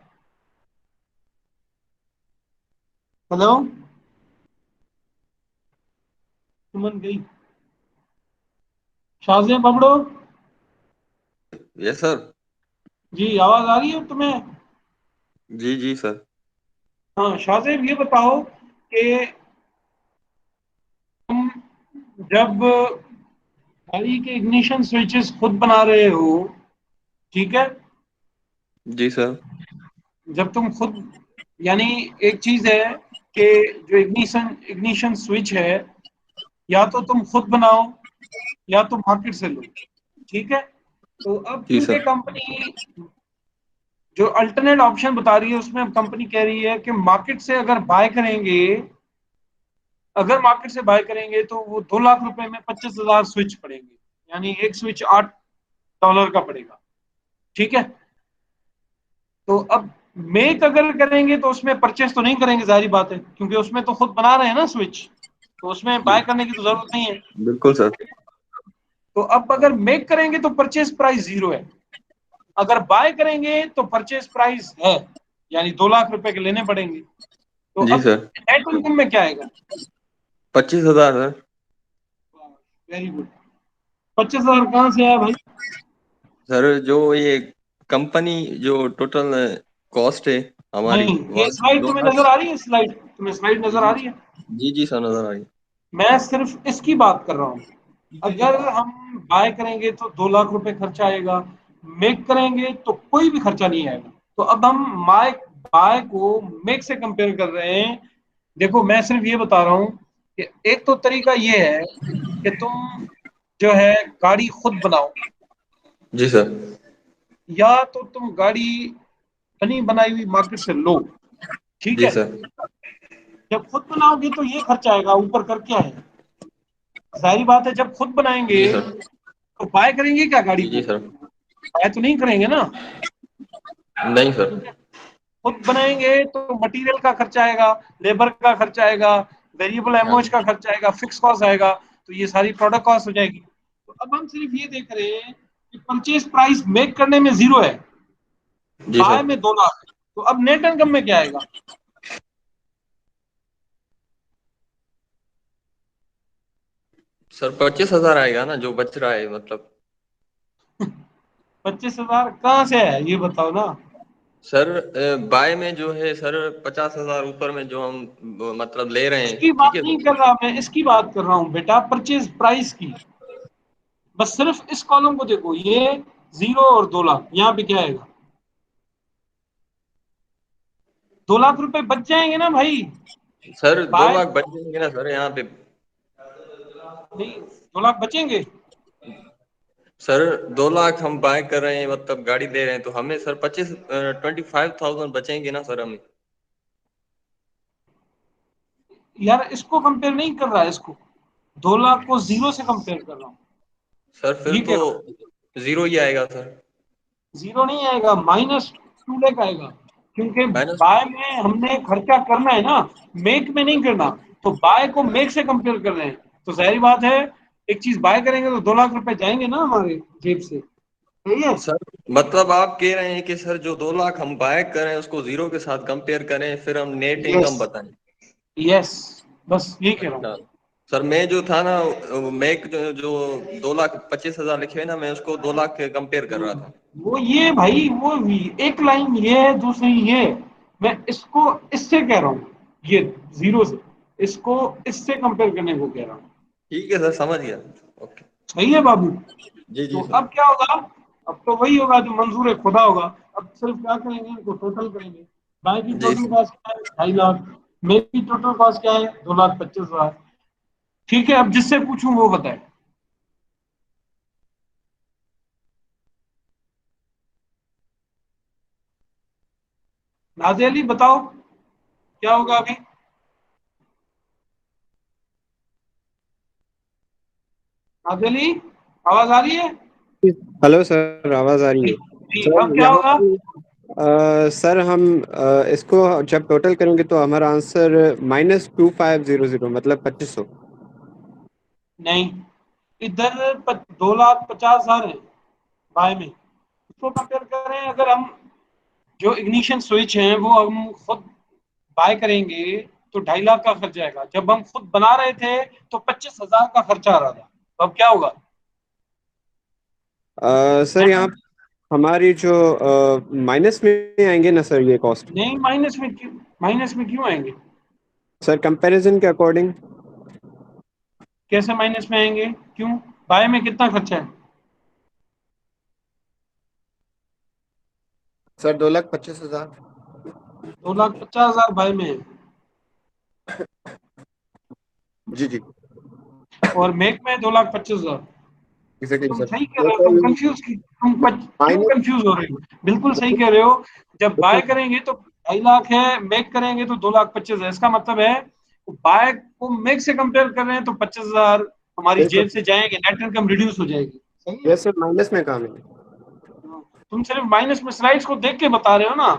हेलो, सुमन गई। शाजिया पकड़ो। Yes sir. जी, आवाज आ रही है तुम्हें? जी जी सर। हाँ शाजिब, ये बताओ कि तुम जब गाड़ी के इग्निशन स्विचेस खुद बना रहे हो, ठीक है, जी सर। जब तुम खुद, यानी एक चीज है कि जो इग्निशन इग्निशन स्विच है, या तो तुम खुद बनाओ या तो मार्केट से लो, ठीक है। तो अब जी क्योंकि सर। कंपनी जो अल्टरनेट ऑप्शन बता रही है, उसमें अब कंपनी कह रही है कि मार्केट से अगर बाय करेंगे, अगर मार्केट से बाय करेंगे तो वो 2 लाख रुपए में 25,000 स्विच पड़ेंगे, यानी एक स्विच $8 का पड़ेगा, ठीक है। तो अब मेक अगर करेंगे तो उसमें परचेस तो नहीं करेंगे, जाहिर बात है, क्योंकि उसमें तो खुद बना रहे हैं ना स्विच, तो उसमें बाय करने की तो जरूरत नहीं है। बिल्कुल सर। तो अब अगर मेक करेंगे तो परचेस प्राइस 0 है, अगर बाय करेंगे तो परचेस प्राइस है, यानी 2 लाख रुपए के लेने पड़ेंगे। तो जी अब सर। नेट इनकम में क्या आएगा? 25,000 सर। Very good. 25,000 कहाँ से आया भाई? सर जो ये कंपनी जो टोटल कॉस्ट है हमारी नहीं, ये वहाँ से स्लाइड दो तुम्हें लाख नजर आ रही है, स्लाइड तुम्हें स्लाइड नजर आ रही है? जी जी सर, नजर आ रही मैं सिर्फ इसकी बात कर रहा हूँ। अगर हम बाय करेंगे तो 2 लाख रुपए खर्चा आएगा, मेक करेंगे तो कोई भी खर्चा नहीं आएगा। तो अब हम बाय बाय को मेक से कंपेयर कर रहे हैं। देखो मैं सिर्फ ये बता रहा हूँ कि एक तो तरीका ये है कि तुम जो है गाड़ी खुद बनाओ, जी सर। या तो तुम गाड़ी बनी बनाई हुई मार्केट से लो, ठीक जी है। सर। जब खुद बनाओगे तो ये खर्चा आएगा, ऊपर कर क्या है, जाहिर बात है जब खुद बनाएंगे जी सर। तो बाय करेंगे क्या गाड़ी जी को, जी सर। बाय तो नहीं करेंगे ना, नहीं सर। ठीक है। खुद बनाएंगे तो मटेरियल का खर्चा आएगा, लेबर का खर्चा आएगा, वेरिएबल हाँ एमओएच जी। का खर्चा आएगा, फिक्स कॉस्ट आएगा, तो ये सारी प्रोडक्ट कॉस्ट हो जाएगी। तो अब हम सिर्फ ये देख रहे हैं कि परचेज प्राइस मेक करने में 0 है, जी बाय सर। में 2 लाख है। तो अब नेट इनकम में क्या आएगा? सर 25,000 आएगा ना जो बच रहा है मतलब। 25,000 कहाँ से है ये बताओ ना। सर बाय में जो है सर 50,000 ऊपर में जो हम मतलब ले रहे हैं, इसकी ठीक बात है नहीं सर। कर रहा मैं, इसकी बात कर रहा हूँ बेटा, परचेज प्राइस की। बस सिर्फ इस कॉलम को देखो, ये 0 और 2 लाख, यहाँ पे क्या आएगा? 2 लाख रुपए बच जाएंगे ना भाई। सर दो बाय लाख बच जाएंगे ना सर यहाँ पे? नहीं, 2 लाख बचेंगे। सर 2 लाख हम बाय कर रहे हैं, मतलब गाड़ी दे रहे हैं, तो हमें सर 25,000 बचेंगे ना सर हमें? यार इसको कंपेयर नहीं कर रहा है, इसको 2 लाख को 0 से कंपेयर कर रहा हूँ। सर फिर ये तो कह रहा हूँ, 0 ही आएगा सर। 0 नहीं आएगा, -2 लाख आएगा। क्योंकि माइनस। बाय में हमने खर्चा करना है ना, मेक में नहीं करना। तो बाय को मेक से कंपेयर कर रहे हैं, तो जाहिर बात है एक चीज बाय करेंगे तो 2 लाख रुपए जाएंगे ना हमारे जेब से। सही है। सर मतलब आप कह रहे हैं कि सर जो 2 लाख हम बाय करें उसको 0 के साथ कंपेयर करें, फिर हम नेट यस, इनकम बताएं? यस, बस ये कह रहा हूँ। अच्छा सर, मैं जो था ना, मैं जो 2,25,000 लिखे हुए ना, मैं उसको 2 लाख के कंपेयर कर रहा था। वो ये भाई, वो एक लाइन ये है, दूसरी ये है। मैं इसको इससे कह रहा हूँ, ये 0 से, इसको इससे कंपेयर करने को कह रहा हूँ। ठीक है सर, समझ गया। ओके। सही है बाबू। जी तो जी सर। अब क्या होगा? अब तो वही होगा जो मंजूर है खुदा होगा। अब सिर्फ क्या करेंगे, इनको टोटल करेंगे। बाय की जी टोटल सर। कॉस्ट क्या है? 2.5 लाख। मेरी की टोटल कॉस्ट क्या है? 2,25,000। ठीक है, अब जिससे पूछूं वो बताए। नाज़िया अली बताओ क्या होगा अभी? नाज़िया अली, आवाज आ रही है? हेलो सर, आवाज आ रही है। जी, सर अब क्या यहाँ होगा? पे सर हम इसको जब टोटल करेंगे तो हमारा आंसर -2500, मतलब 2500। नहीं, इधर 2,50,000 है बाय में। उसको कंपेयर करें अगर हम, जो इग्निशन स्विच है वो हम खुद बाय करेंगे तो 2.5 लाख का खर्चा आएगा। जब हम खुद बना रहे थे तो 25,000 का खर्चा आ रहा था। तो अब क्या होगा? सर यहाँ हमारी जो माइनस में आएंगे ना सर ये कॉस्ट। नहीं, माइनस में क्यों? माइनस में क्यों आएंगे? सर कंपैरिजन के अकॉर्डिंग। कैसे माइनस में आएंगे? क्यों? बाय में कितना खर्चा है? सर 2,25,000। 2,50,000 बाय में है, जी जी। और मेक में 2,25,000। एग्जैक्टली तुम सर। सही कह तो रहे हो, तुम सर कंफ्यूज क्यों माइनस। कंफ्यूज हो रहे हो? बिल्कुल सही कह रहे हो। जब बाय करेंगे तो 2.5 लाख है, मेक करेंगे तो 2,25,000 है। इसका मतलब है बाय को मेक से कंपेयर कर रहे हैं तो 25,000 हमारी बिल्कुल। जेब से जाएंगे, नेट इनकम रिड्यूस हो जाएगी। सही है। यस सर, माइनस में काम है। तुम सिर्फ माइनस में स्लाइड्स को देख के बता रहे हो ना,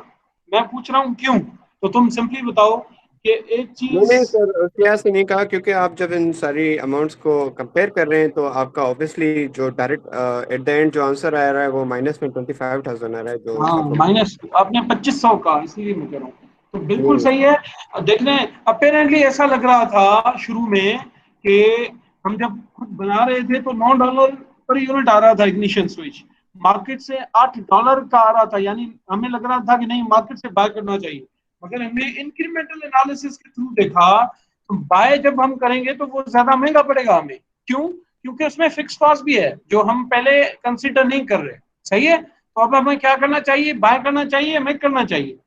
मैं पूछ रहा हूँ क्यों। तो तुम सिंपली बताओ कि एक नहीं चीज। नहीं सर, उसके यहाँ से नहीं कहा, क्योंकि आप जब इन सारी अमाउंट्स को कंपेयर कर रहे हैं तो आपका ऑब्वियसली जो डायरेक्ट एट द एंड जो आंसर आ रहा है वो -25,000 आ रहा है जो हाँ, आपको। माइनस आपने 2500 का, इसीलिए मैं कह रहा हूँ। तो बिल्कुल हम्म। सही है। देख लें, अपेरेंटली ऐसा लग रहा था शुरू में कि हम जब खुद बना रहे थे तो $9 पर यूनिट आ रहा था इग्निशन स्विच। मार्केट से $8 का आ रहा था, यानी हमें लग रहा था कि नहीं, मार्केट से बाय करना चाहिए। मगर हमने इंक्रीमेंटल एनालिसिस के थ्रू देखा तो बाय जब हम करेंगे तो वो ज्यादा महंगा पड़ेगा हमें। क्यों? क्योंकि उसमें फिक्स कॉस्ट भी है जो हम पहले कंसिडर नहीं कर रहे। सही है। तो अब हमें क्या करना चाहिए? बाय करना चाहिए, मेक करना चाहिए?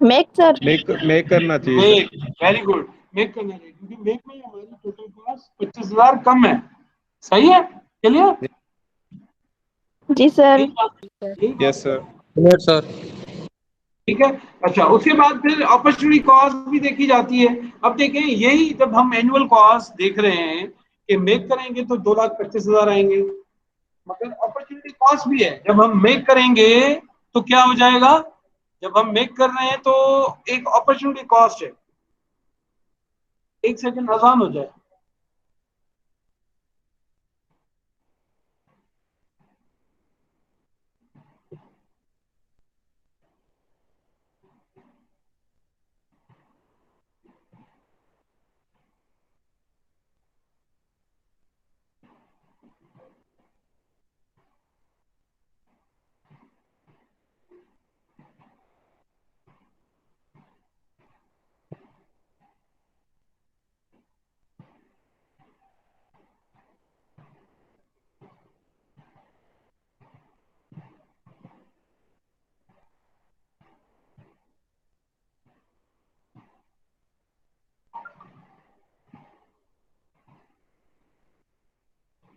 Make sir. मेक करना चाहिए sir. Make. Very good, make करना चाहिए, क्योंकि मेक में हमारी टोटल कॉस्ट 25,000 कम है। सही है। चलिए, जी सर। यही बात, यही बात यस कर सर। रहा हूँ। Yes, sir. ठीक है। अच्छा, उसके बाद फिर अपॉर्चुनिटी कॉस्ट भी देखी जाती है। अब देखें, यही जब हम एनुअल कॉस्ट देख रहे हैं कि मेक करेंगे तो 2,25,000 आएंगे, मगर अपॉर्चुनिटी कॉस्ट भी है। जब हम मेक करेंगे तो क्या हो जाएगा? जब हम मेक कर रहे हैं तो एक अपॉर्चुनिटी कॉस्ट है। एक सेकंड आसान हो जाए।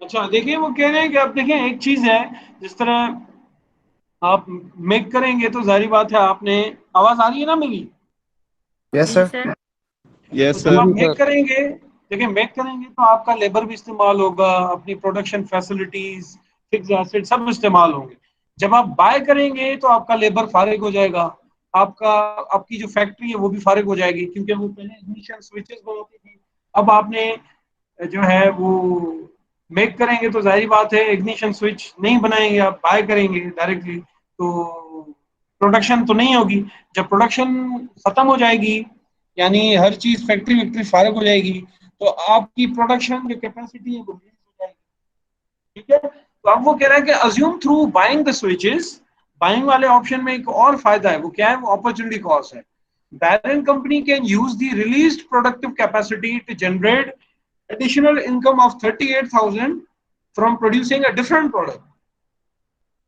अच्छा देखिए, वो कह रहे हैं कि अब देखिए एक चीज है, जिस तरह आप मेक करेंगे तो जाहिर बात है आपने, आवाज आ रही है ना मेरी? यस जी सर। सर। यस जब आप सर। मेक करेंगे, देखिए मेक करेंगे तो आपका लेबर भी इस्तेमाल होगा, अपनी प्रोडक्शन फैसिलिटीज, फिक्स एसेट सब इस्तेमाल होंगे। जब आप बाय करेंगे तो आपका लेबर फारिग हो जाएगा, आपका आपकी जो फैक्ट्री है वो भी फारिग हो जाएगी, क्योंकि वो पहले इग्निशन स्विचेस बनाती थी। अब आपने जो है वो मेक करेंगे तो जाहिर बात है इग्निशन स्विच नहीं बनाएंगे, आप बाय करेंगे डायरेक्टली, तो प्रोडक्शन तो नहीं होगी। जब प्रोडक्शन खत्म हो जाएगी, यानी हर चीज फैक्ट्री वैक्ट्री फारिग हो जाएगी, तो आपकी प्रोडक्शन जो कैपेसिटी है वो रिलीज हो जाएगी। ठीक है, तो अब वो कह रहा है कि assume through buying the switches, buying वाले ऑप्शन में एक और फायदा है, वो क्या है, वो अपॉर्चुनिटी कॉस्ट है। Parent company can use the released productive capacity to generate additional income of 38,000 from producing a different product.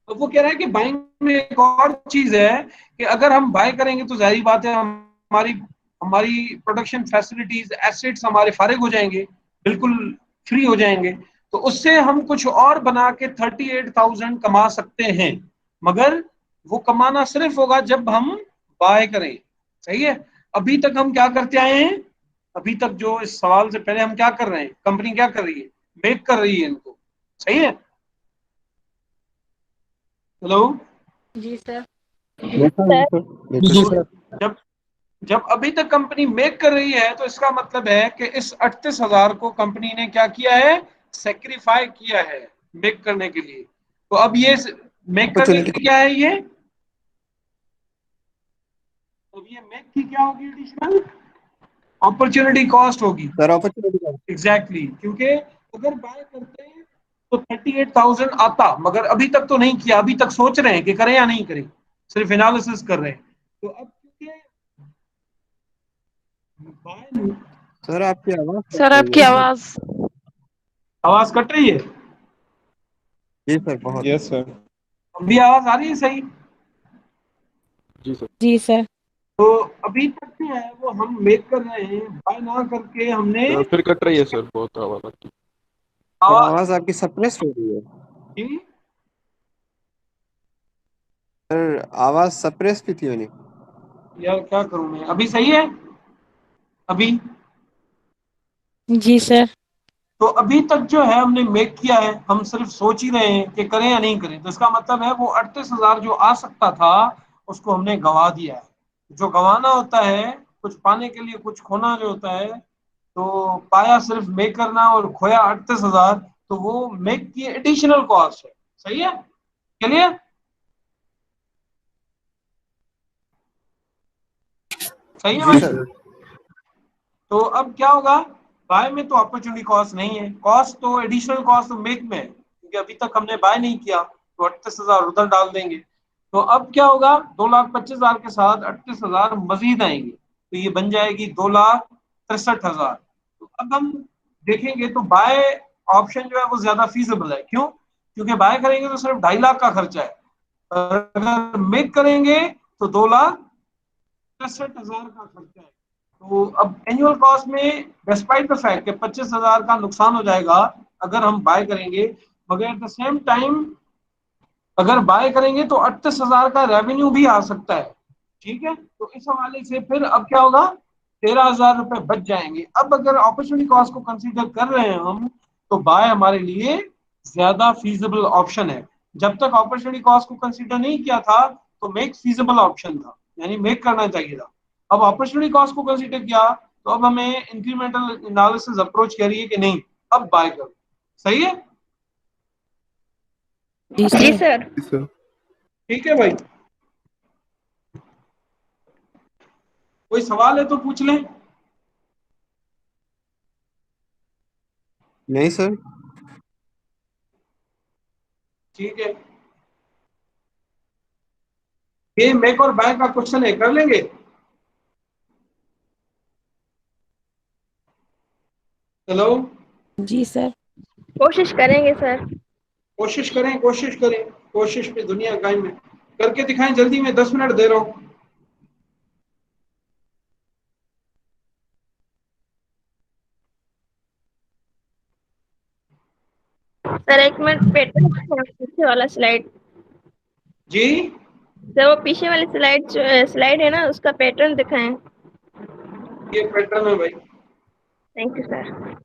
तो वो कह रहा है कि बाइंग में एक और चीज है कि अगर हम बाय करेंगे तो जाहिर बात है हमारी हमारी प्रोडक्शन फैसिलिटीज एसेट्स हमारे फारिग हो जाएंगे, बिल्कुल फ्री हो जाएंगे, तो उससे हम कुछ और बना के 38,000 कमा सकते हैं, मगर वो कमाना सिर्फ होगा जब हम बाय करें। सही है, अभी तक हम क्या करते आए हैं, अभी तक जो इस सवाल से पहले हम क्या कर रहे हैं, कंपनी क्या कर रही है, मेक कर रही है इनको। सही है, हेलो। जी सर। यस सर, सर बिल्कुल सर। जब जब अभी तक कंपनी मेक कर रही है तो इसका मतलब है कि इस 38,000 को कंपनी ने क्या किया है, सेक्रीफाई किया है मेक करने के लिए। तो अब ये मेक करने अपॉर्चुनिटी। की क्या है ये, अब ये मेक की क्या होगी, एडिशनल अपॉर्चुनिटी कॉस्ट होगी। Sir opportunity. एग्जैक्टली क्योंकि अगर बाय करते हैं तो 38,000 आता, मगर अभी तक तो नहीं किया, अभी तक सोच रहे हैं कि करें या नहीं करें, सिर्फ एनालिसिस कर रहे हैं। तो अब क्योंकि बाय, सर आपकी आवाज कट सर रही आपकी है। आवाज। आवाज कट रही है, जी सर बहुत। Yes sir. अभी आवाज आ रही है सही? जी सर। जी सर। तो अभी तक जो है वो हम मेक कर रहे हैं, बाय ना करके हमने फिर कट रही है सर, बहुत आवाज आती है। सर आवाज आवाज आपकी सप्रेस हो रही है। की। सर आवाज सप्रेस की थी मैंने। यार क्या करूं मैं, अभी सही है अभी? जी सर। तो अभी तक जो है हमने मेक किया है, हम सिर्फ सोच ही रहे हैं कि करें या नहीं करें, तो इसका मतलब है वो 38,000 जो आ सकता था उसको हमने गंवा दिया है। जो गंवाना होता है, कुछ पाने के लिए कुछ खोना जो होता है, तो पाया सिर्फ मेक करना और खोया 38,000, तो वो मेक की एडिशनल कॉस्ट है। सही है, क्लियर? सही है जी भाई? सर। तो अब क्या होगा, बाय में तो अपॉर्चुनिटी कॉस्ट नहीं है, कॉस्ट तो एडिशनल कॉस्ट तो मेक में है, क्योंकि अभी तक हमने बाय नहीं किया, तो 38,000 उधर डाल देंगे। तो अब क्या होगा, 2,25,000 के साथ 38,000 मजीद आएंगे, तो ये बन जाएगी 2,63,000। तो अब हम देखेंगे तो बाय ऑप्शन जो है वो ज्यादा फीजिबल है। क्यों? क्योंकि बाय करेंगे तो सिर्फ 2.5 लाख का खर्चा है, अगर मेक करेंगे तो 2,63,000 का खर्चा है। तो अब एनुअल कॉस्ट में डिस्पाइट द फैक्ट कि 25,000 का नुकसान हो जाएगा अगर हम बाय करेंगे, मगर एट द सेम टाइम अगर बाय करेंगे तो 38,000 का रेवेन्यू भी आ सकता है। ठीक है, तो इस हवाले से फिर अब क्या होगा, 13,000 रुपए बच जाएंगे। अब अगर अपॉर्चुनिटी कॉस्ट को कंसीडर कर रहे हैं हम, तो बाय हमारे लिए ज्यादा फीजिबल ऑप्शन है। जब तक अपॉर्चुनिटी कॉस्ट को कंसीडर नहीं किया था तो मेक फीजिबल ऑप्शन था, यानी मेक करना चाहिए था। अब अपॉर्चुनिटी कॉस्ट को कंसीडर किया तो अब हमें इंक्रीमेंटल एनालिसिस अप्रोच कह रही है कि नहीं, अब बाय करो। सही है, जी जी सर। सर। जी सर। ठीक है भाई, कोई सवाल है तो पूछ लें। नहीं सर। ठीक है, ये मेक और बाय का क्वेश्चन है, कर लेंगे? हेलो, जी सर। कोशिश करेंगे सर। कोशिश करें, कोशिश करें, कोशिश पे दुनिया कायम है। करके दिखाएं जल्दी, में 10 मिनट दे रहा हूं। सर एक मिनट, पैटर्न पीछे वाला स्लाइड। जी सर वो पीछे वाली स्लाइड जो स्लाइड है ना, उसका पैटर्न दिखाएं। ये पैटर्न है भाई। Thank you sir.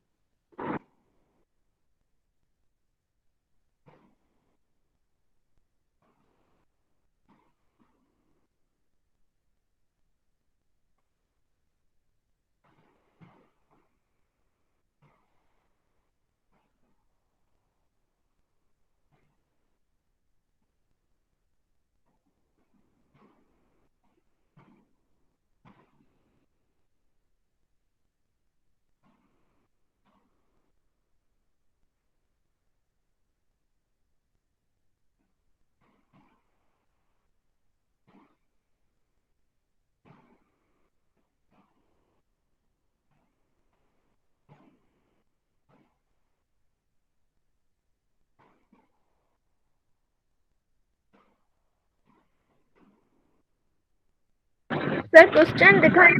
Sir question दिखाएं।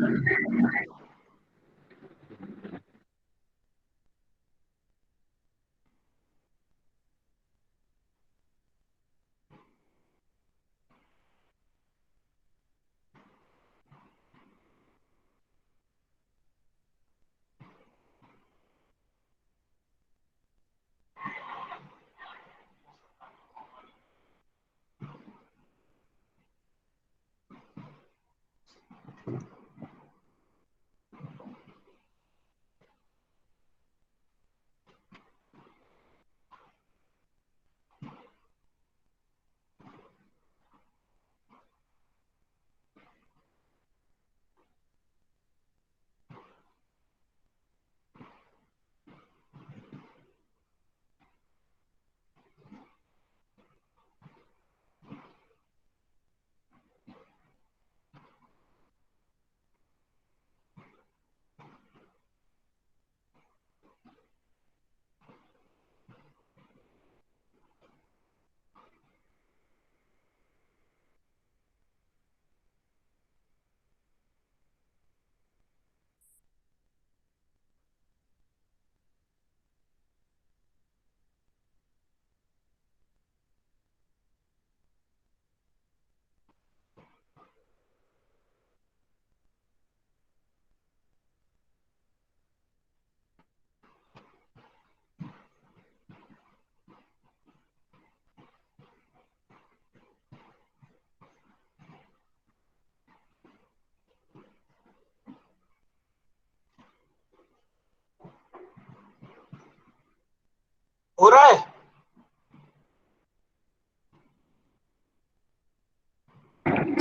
हो रहा है।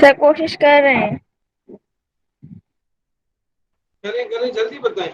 सर कोशिश कर रहे हैं। करें करें, जल्दी बताएं।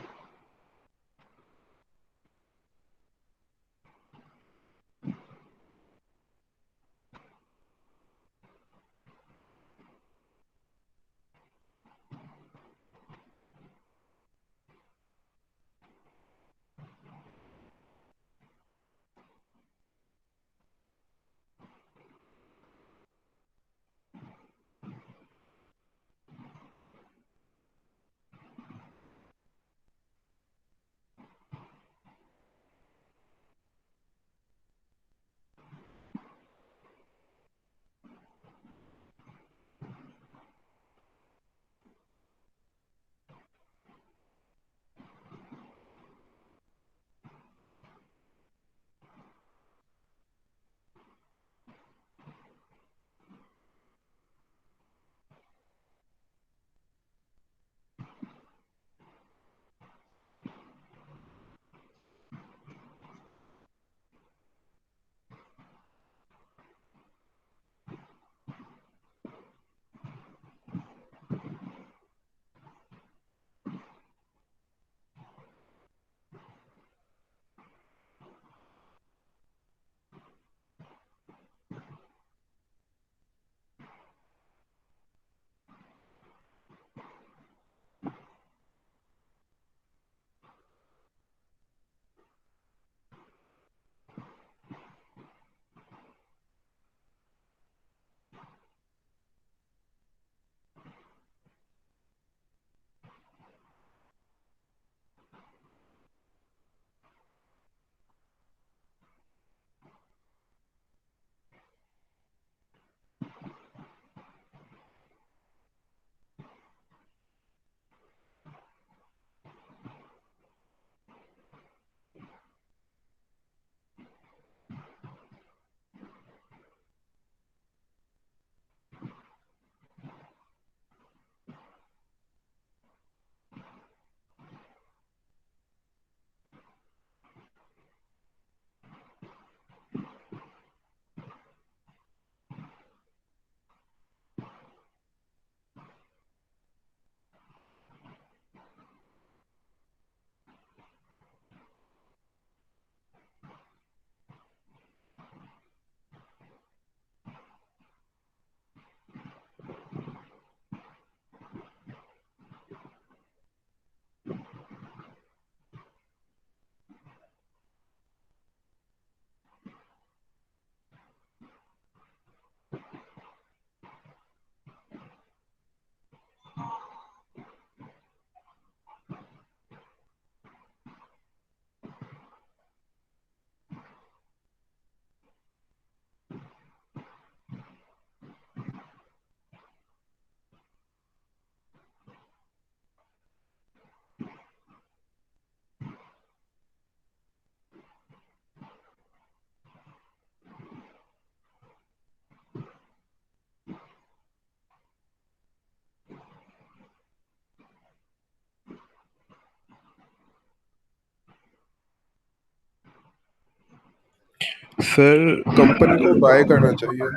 सर कंपनी को बाय करना चाहिए।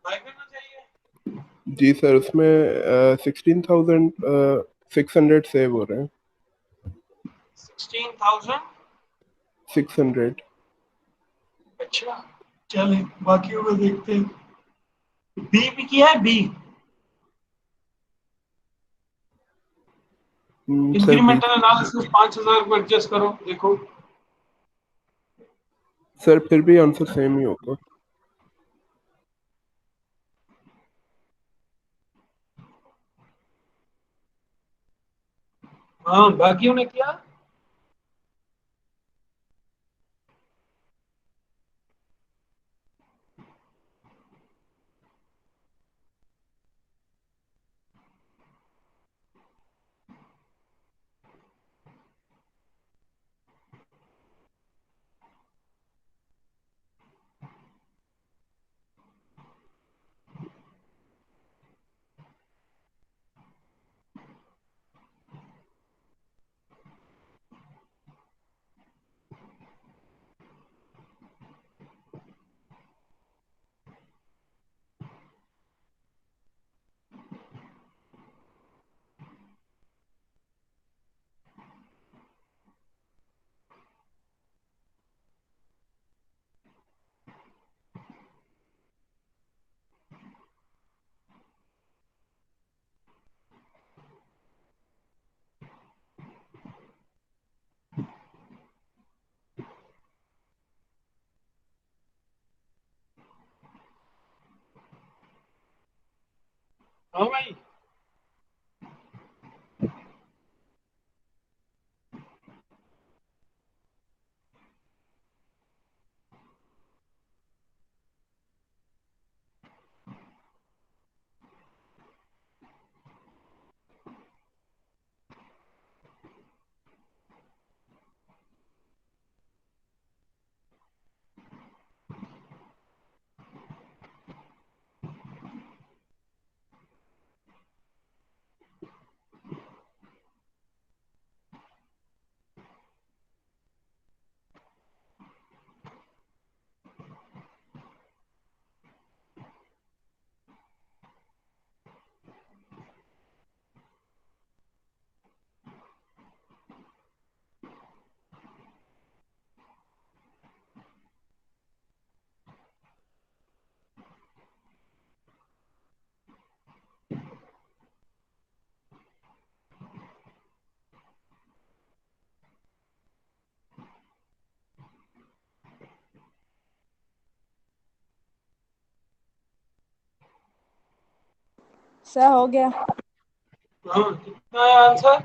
बाय करना चाहिए। जी सर, उसमें 16,600 सेव हो रहे हैं। 16,600। 600। अच्छा चले बाकियों को देखते हैं। बी भी किया है बी। सर इंक्रीमेंटल एनालिसिस 5,000 को एडजस्ट करो देखो। सर फिर भी आंसर सेम ही होगा। हाँ बाकियों ने किया। हाँ भाई। सर हो गया। हाँ कितना है आंसर।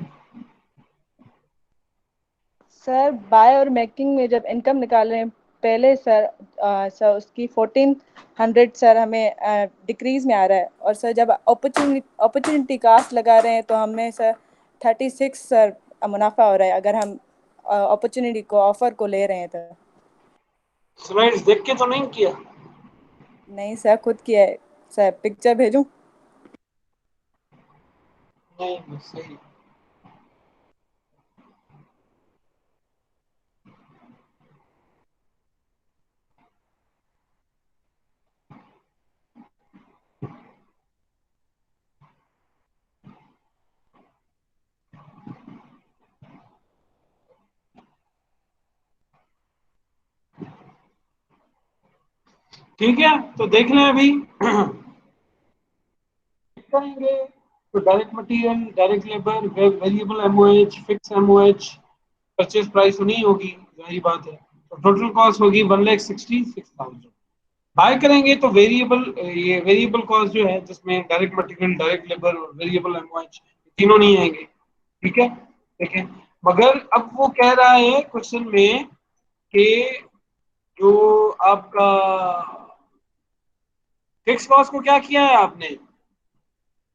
सर बाय और मेकिंग में जब इनकम निकाल रहे हैं पहले सर सर उसकी 1400 सर हमें डिक्रीज में आ रहा है, और सर जब अपॉर्चुनिटी कास्ट लगा रहे हैं तो हमें सर 36 सर मुनाफा हो रहा है अगर हम अपॉर्चुनिटी को ऑफर को ले रहे हैं तो। स्लाइड्स देख के तो नहीं किया। नहीं सर खुद किया है। सर पिक्चर भेजूं। नहीं बस सही। ठीक है तो देख लें अभी। करेंगे तो direct material, direct labour, variable MOH, fix MOH, purchase price तो नहीं होगी, जाहिर बात है। तो टोटल कॉस्ट होगी 1,66,000। बाय करेंगे तो वेरिएबल, ये वेरिएबल कॉस्ट जो है जिसमें डायरेक्ट मटेरियल, डायरेक्ट लेबर और वेरिएबल एमओएच तीनों नहीं आएंगे। ठीक है देखें। मगर अब वो कह रहा है क्वेश्चन में कि जो आपका फिक्स कॉस्ट को क्या किया है आपने।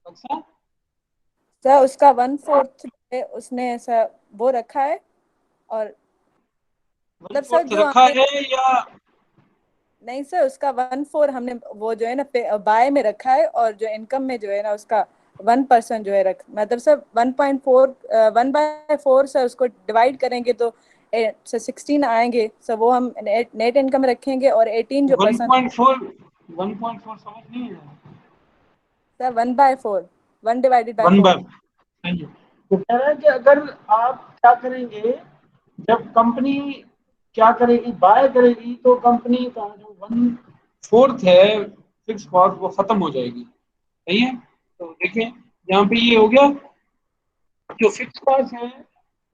अच्छा सर उसका 1/4 उसने सर वो रखा है, और मतलब सर जो रखा हमें है या नहीं सर उसका 1/4 हमने वो जो है ना बाय में रखा है, और जो इनकम में जो है ना उसका 1% जो है रख मतलब सर 1.4 1/4 सर उसको डिवाइड करेंगे तो सर 16 आएंगे सर वो हम नेट इनकम रखेंगे और 18 जो परसेंट 1.4 समझ नहीं है सर 1/4 1 डिवाइडेड बाय 1 4 बाय तो कह रहा है कि अगर आप क्या करेंगे जब कंपनी क्या करेगी बाय करेगी तो कंपनी का जो 1/4 है फिक्स कॉस्ट वो खत्म हो जाएगी सही है तो देखिए यहाँ पे ये हो गया जो फिक्स कॉस्ट है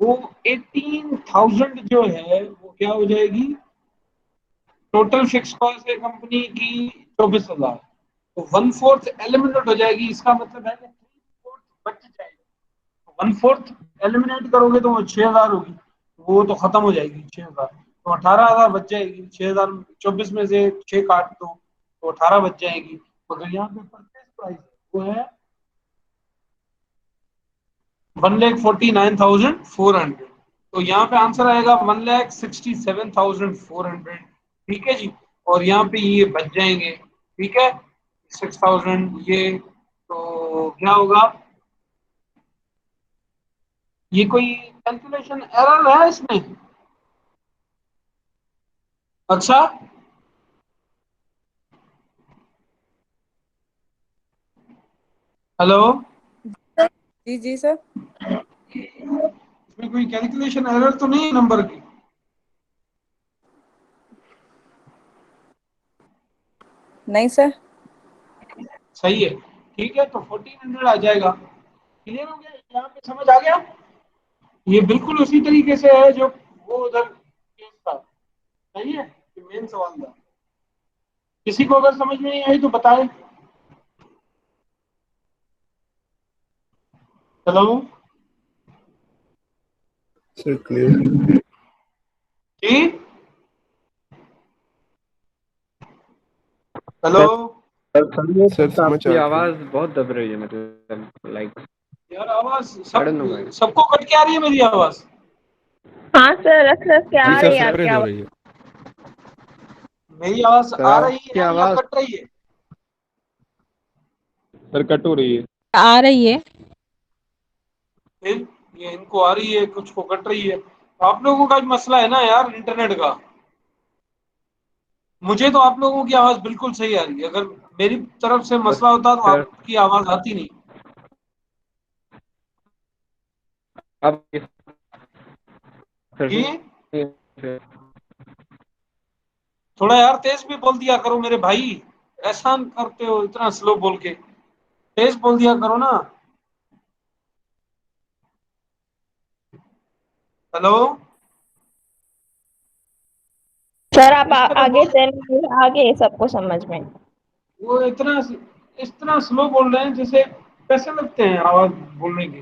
वो 18,000 जो है वो क्या हो जाएगी टोटल फिक्स कॉस्ट है कंपनी की 24,000 तो 1/4 एलिमिनेट हो जाएगी इसका मतलब है कि 3/4 बच जाएगा 1/4 एलिमिनेट करोगे तो वो 6,000 होगी वो तो खत्म हो जाएगी 6,000 तो 18,000 बच जाएगी 6,000 24 में से 6 काट दो तो 18 बच जाएगी मगर यहाँ पे परचेज प्राइस वो है 1,49,400 तो यहाँ पे आंसर आएगा 1,67,400 ठीक है जी और यहाँ पे ये बच जाएंगे ठीक है 6,000 ये तो क्या होगा ये कोई कैलकुलेशन एरर है इसमें अच्छा हेलो जी सर इसमें कोई कैलकुलेशन एरर तो नहीं है नंबर की नहीं सर सही है ठीक है तो 1400 आ जाएगा क्लियर हो गया यहाँ पे समझ आ गया ये बिल्कुल उसी तरीके से है जो वो उधर केस था सही है ये मेन सवाल था किसी को अगर समझ में नहीं आई तो बताएं हेलो सर क्लियर जी हेलो सर समझ आपकी आ गया आवाज बहुत दब रही है मतलब लाइक यार आवाज I don't know, man. सबको कट के आ रही है मेरी आवाज हाँ सर रख रख के आ जी रही सर है आपकी सेपरेट हो आवाज। रही है मेरी आवाज सर आ रही आपकी है या आवाज कट रही है सर कट हो रही है आ रही है। फिर ये इनको आ रही है कुछ को कट रही है आप लोगों का भी मसला है ना यार इंटरनेट का मुझे तो आप लोगों की आवाज बिल्कुल सही आ रही है अगर मेरी तरफ से मसला होता तो सर आपकी आवाज आती नहीं अब सर जी थोड़ा यार तेज भी बोल दिया करो मेरे भाई एहसान करते हो इतना स्लो बोल के तेज बोल दिया करो ना हेलो सर आप इस तरह आगे बोल चलिए आगे सबको समझ में। वो इतना स्लो बोल रहे हैं जैसे कैसे लगते हैं आवाज बोलने की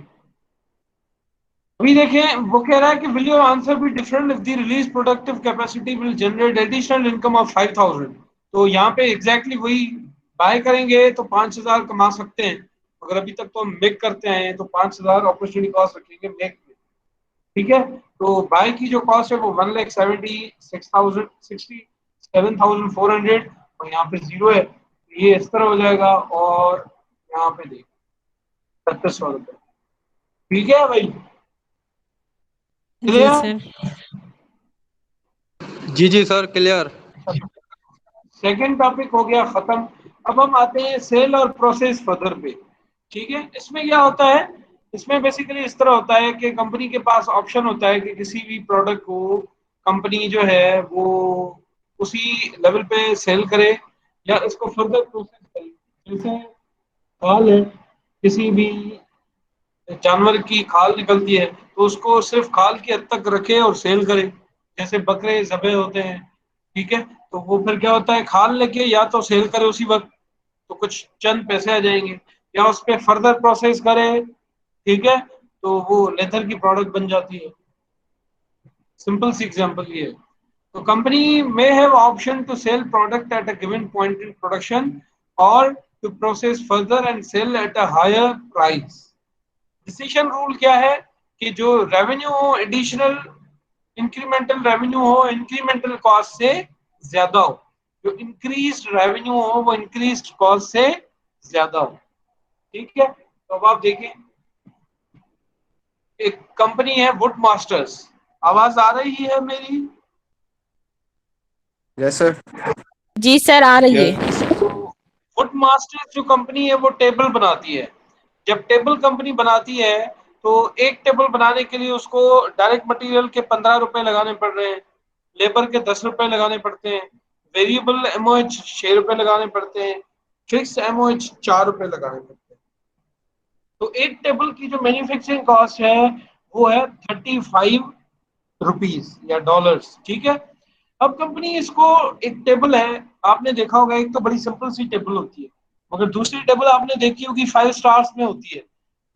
अभी देखें वो कह रहा है कि will your answer be different if the release productive capacity will generate additional income of 5,000 तो यहाँ पे एग्जैक्टली वही बाय करेंगे तो 5,000 कमा सकते हैं अगर अभी तक तो हम मेक करते हैं तो 5,000 अपॉर्चुनिटी कॉस्ट रखेंगे मेक में ठीक है तो बाय की जो कॉस्ट है वो 1,67,400 और यहाँ पे जीरो है ये इस तरह हो जाएगा और यहाँ पे देख 3,700 ठीक है भाई जी क्लियर सर। जी सर क्लियर सेकेंड टॉपिक हो गया खत्म अब हम आते हैं सेल और प्रोसेस फर्दर पे ठीक है इसमें क्या होता है इसमें बेसिकली इस तरह होता है कि कंपनी के पास ऑप्शन होता है कि किसी भी प्रोडक्ट को कंपनी जो है वो उसी लेवल पे सेल करे या इसको फर्दर प्रोसेस करे जैसे खाल है किसी भी जानवर की खाल निकलती है तो उसको सिर्फ खाल की हद तक रखे और सेल करे जैसे बकरे जबे होते हैं ठीक है तो वो फिर क्या होता है खाल लेके या तो सेल करे उसी वक्त तो कुछ चंद पैसे आ जाएंगे या उस पर फर्दर प्रोसेस करे ठीक है तो वो लेदर की प्रोडक्ट बन जाती है सिंपल सी एग्जांपल ये है तो company may have option to sell product at a given point in production or to process further and sell at a higher price decision rule क्या है कि जो रेवेन्यू हो एडिशनल इंक्रीमेंटल रेवेन्यू हो incremental cost से ज्यादा हो जो इंक्रीज्ड रेवेन्यू हो वो इंक्रीज्ड कॉस्ट से ज्यादा हो ठीक है तो अब आप देखें एक कंपनी है वुड मास्टर्स आवाज आ रही है मेरी? Yes sir. जी सर आ रही है। फुट मास्टर जो कंपनी है वो टेबल बनाती है। जब टेबल कंपनी बनाती है तो एक टेबल बनाने के लिए उसको डायरेक्ट मटेरियल के 15 रुपए लगाने पड़ रहे हैं, लेबर के 10 रुपए लगाने पड़ते हैं, वेरिएबल एमओएच 6 रुपए लगाने पड़ते हैं, फिक्स एमओएच 4 रुपए लगाने पड़ते हैं। तो एक टेबल की जो मैन्युफैक्चरिंग कॉस्ट है वो है 35 रुपीज या डॉलर्स, ठीक है। अब कंपनी इसको, एक टेबल है, आपने देखा होगा, एक तो बड़ी सिंपल सी टेबल होती है, मगर दूसरी टेबल आपने देखी होगी 5 स्टार्स में होती है,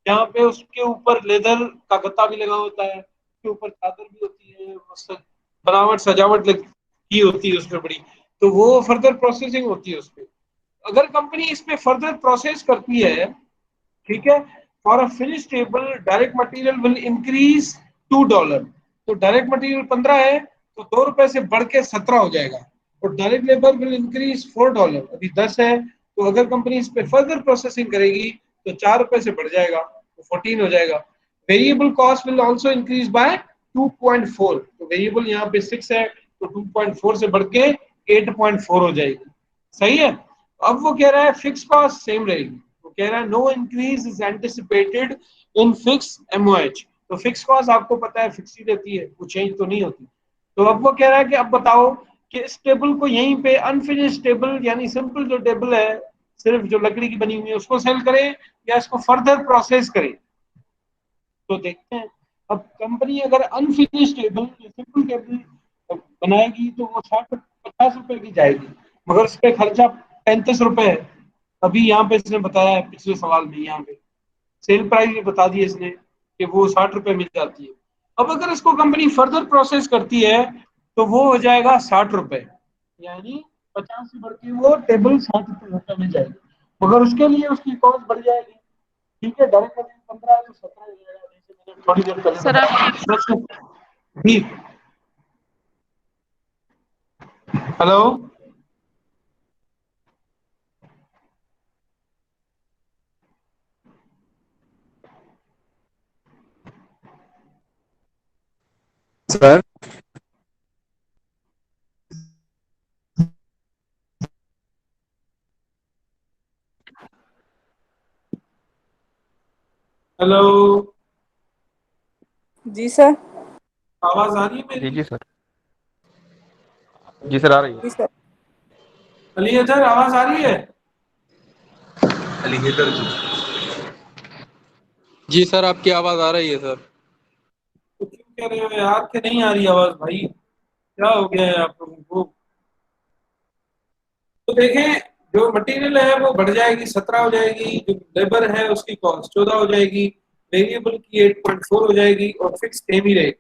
जहाँ पे उसके ऊपर लेदर का गत्ता भी लगा होता है, उसके ऊपर चादर भी होती है, बनावट सजावट की होती है उस पर बड़ी, तो वो फर्दर प्रोसेसिंग होती है उस पर। अगर कंपनी इस पे फर्दर प्रोसेस करती है, ठीक है, for a finish table direct material will increase $2। तो डायरेक्ट मटेरियल 15 है तो 2 रुपए से बढ़ के 17 हो जाएगा, और डायरेक्ट लेबर विल इंक्रीज $4, अभी 10 है, तो अगर कंपनी इस पे फर्दर प्रोसेसिंग करेगी तो 4 रुपए से बढ़ जाएगा, तो 14 हो जाएगा। Variable cost will also increase by 2.4, तो वेरिएबल यहाँ पे 6 है तो 2.4 से बढ़ के 8.4 हो जाएगी, सही है। अब वो कह रहा है फिक्स कॉस्ट सेम रहेगी, वो कह रहा है no increase is anticipated in fix MOH. तो फिक्स कॉस्ट आपको पता है फिक्स ही रहती है, कुछ चेंज तो नहीं होती। तो अब वो कह रहा है कि अब बताओ कि इस टेबल को यहीं पे अनफिनिश्ड टेबल यानी सिंपल जो टेबल है सिर्फ जो लकड़ी की बनी हुई है उसको सेल करें या इसको फर्दर प्रोसेस करें। तो देखते हैं, अब कंपनी अगर अनफिनिश्ड टेबल सिंपल टेबल बनाएगी तो वो 50 रुपए की जाएगी, मगर उस पर खर्चा 35 रुपए है। अभी यहाँ पे इसने बताया है पिछले सवाल में, यहाँ पे सेल प्राइस भी बता दी इसने कि वो 60 रुपए मिल जाती है। अब अगर इसको कंपनी फर्दर प्रोसेस करती है तो वो हो जाएगा 60 रुपए, यानी 50 से बढ़ के वो टेबल 60 रुपए में जाएगी, मगर उसके लिए उसकी कॉस्ट बढ़ जाएगी, ठीक है। डायरेक्ट 15 है तो 17 हो जाएगा, जैसे मैंने थोड़ी देर पहले सर बताया। जी हेलो, सर हेलो, जी सर। आवाज आ रही है जी मेरी? जी सर। जी सर आ रही है। जी सर। अली इधर आवाज आ रही है? जी सर आपकी आवाज़ आ रही है सर। तो क्यों कह रहे हो यार कि नहीं आ रही आवाज? भाई क्या हो गया है आप लोगों को? तो देखें, जो मटेरियल है वो बढ़ जाएगी, 17 हो जाएगी, जो लेबर है उसकी कॉस्ट 14 हो जाएगी, वेरिएबल की 8.4 हो जाएगी और फिक्स सेम ही रहेगी,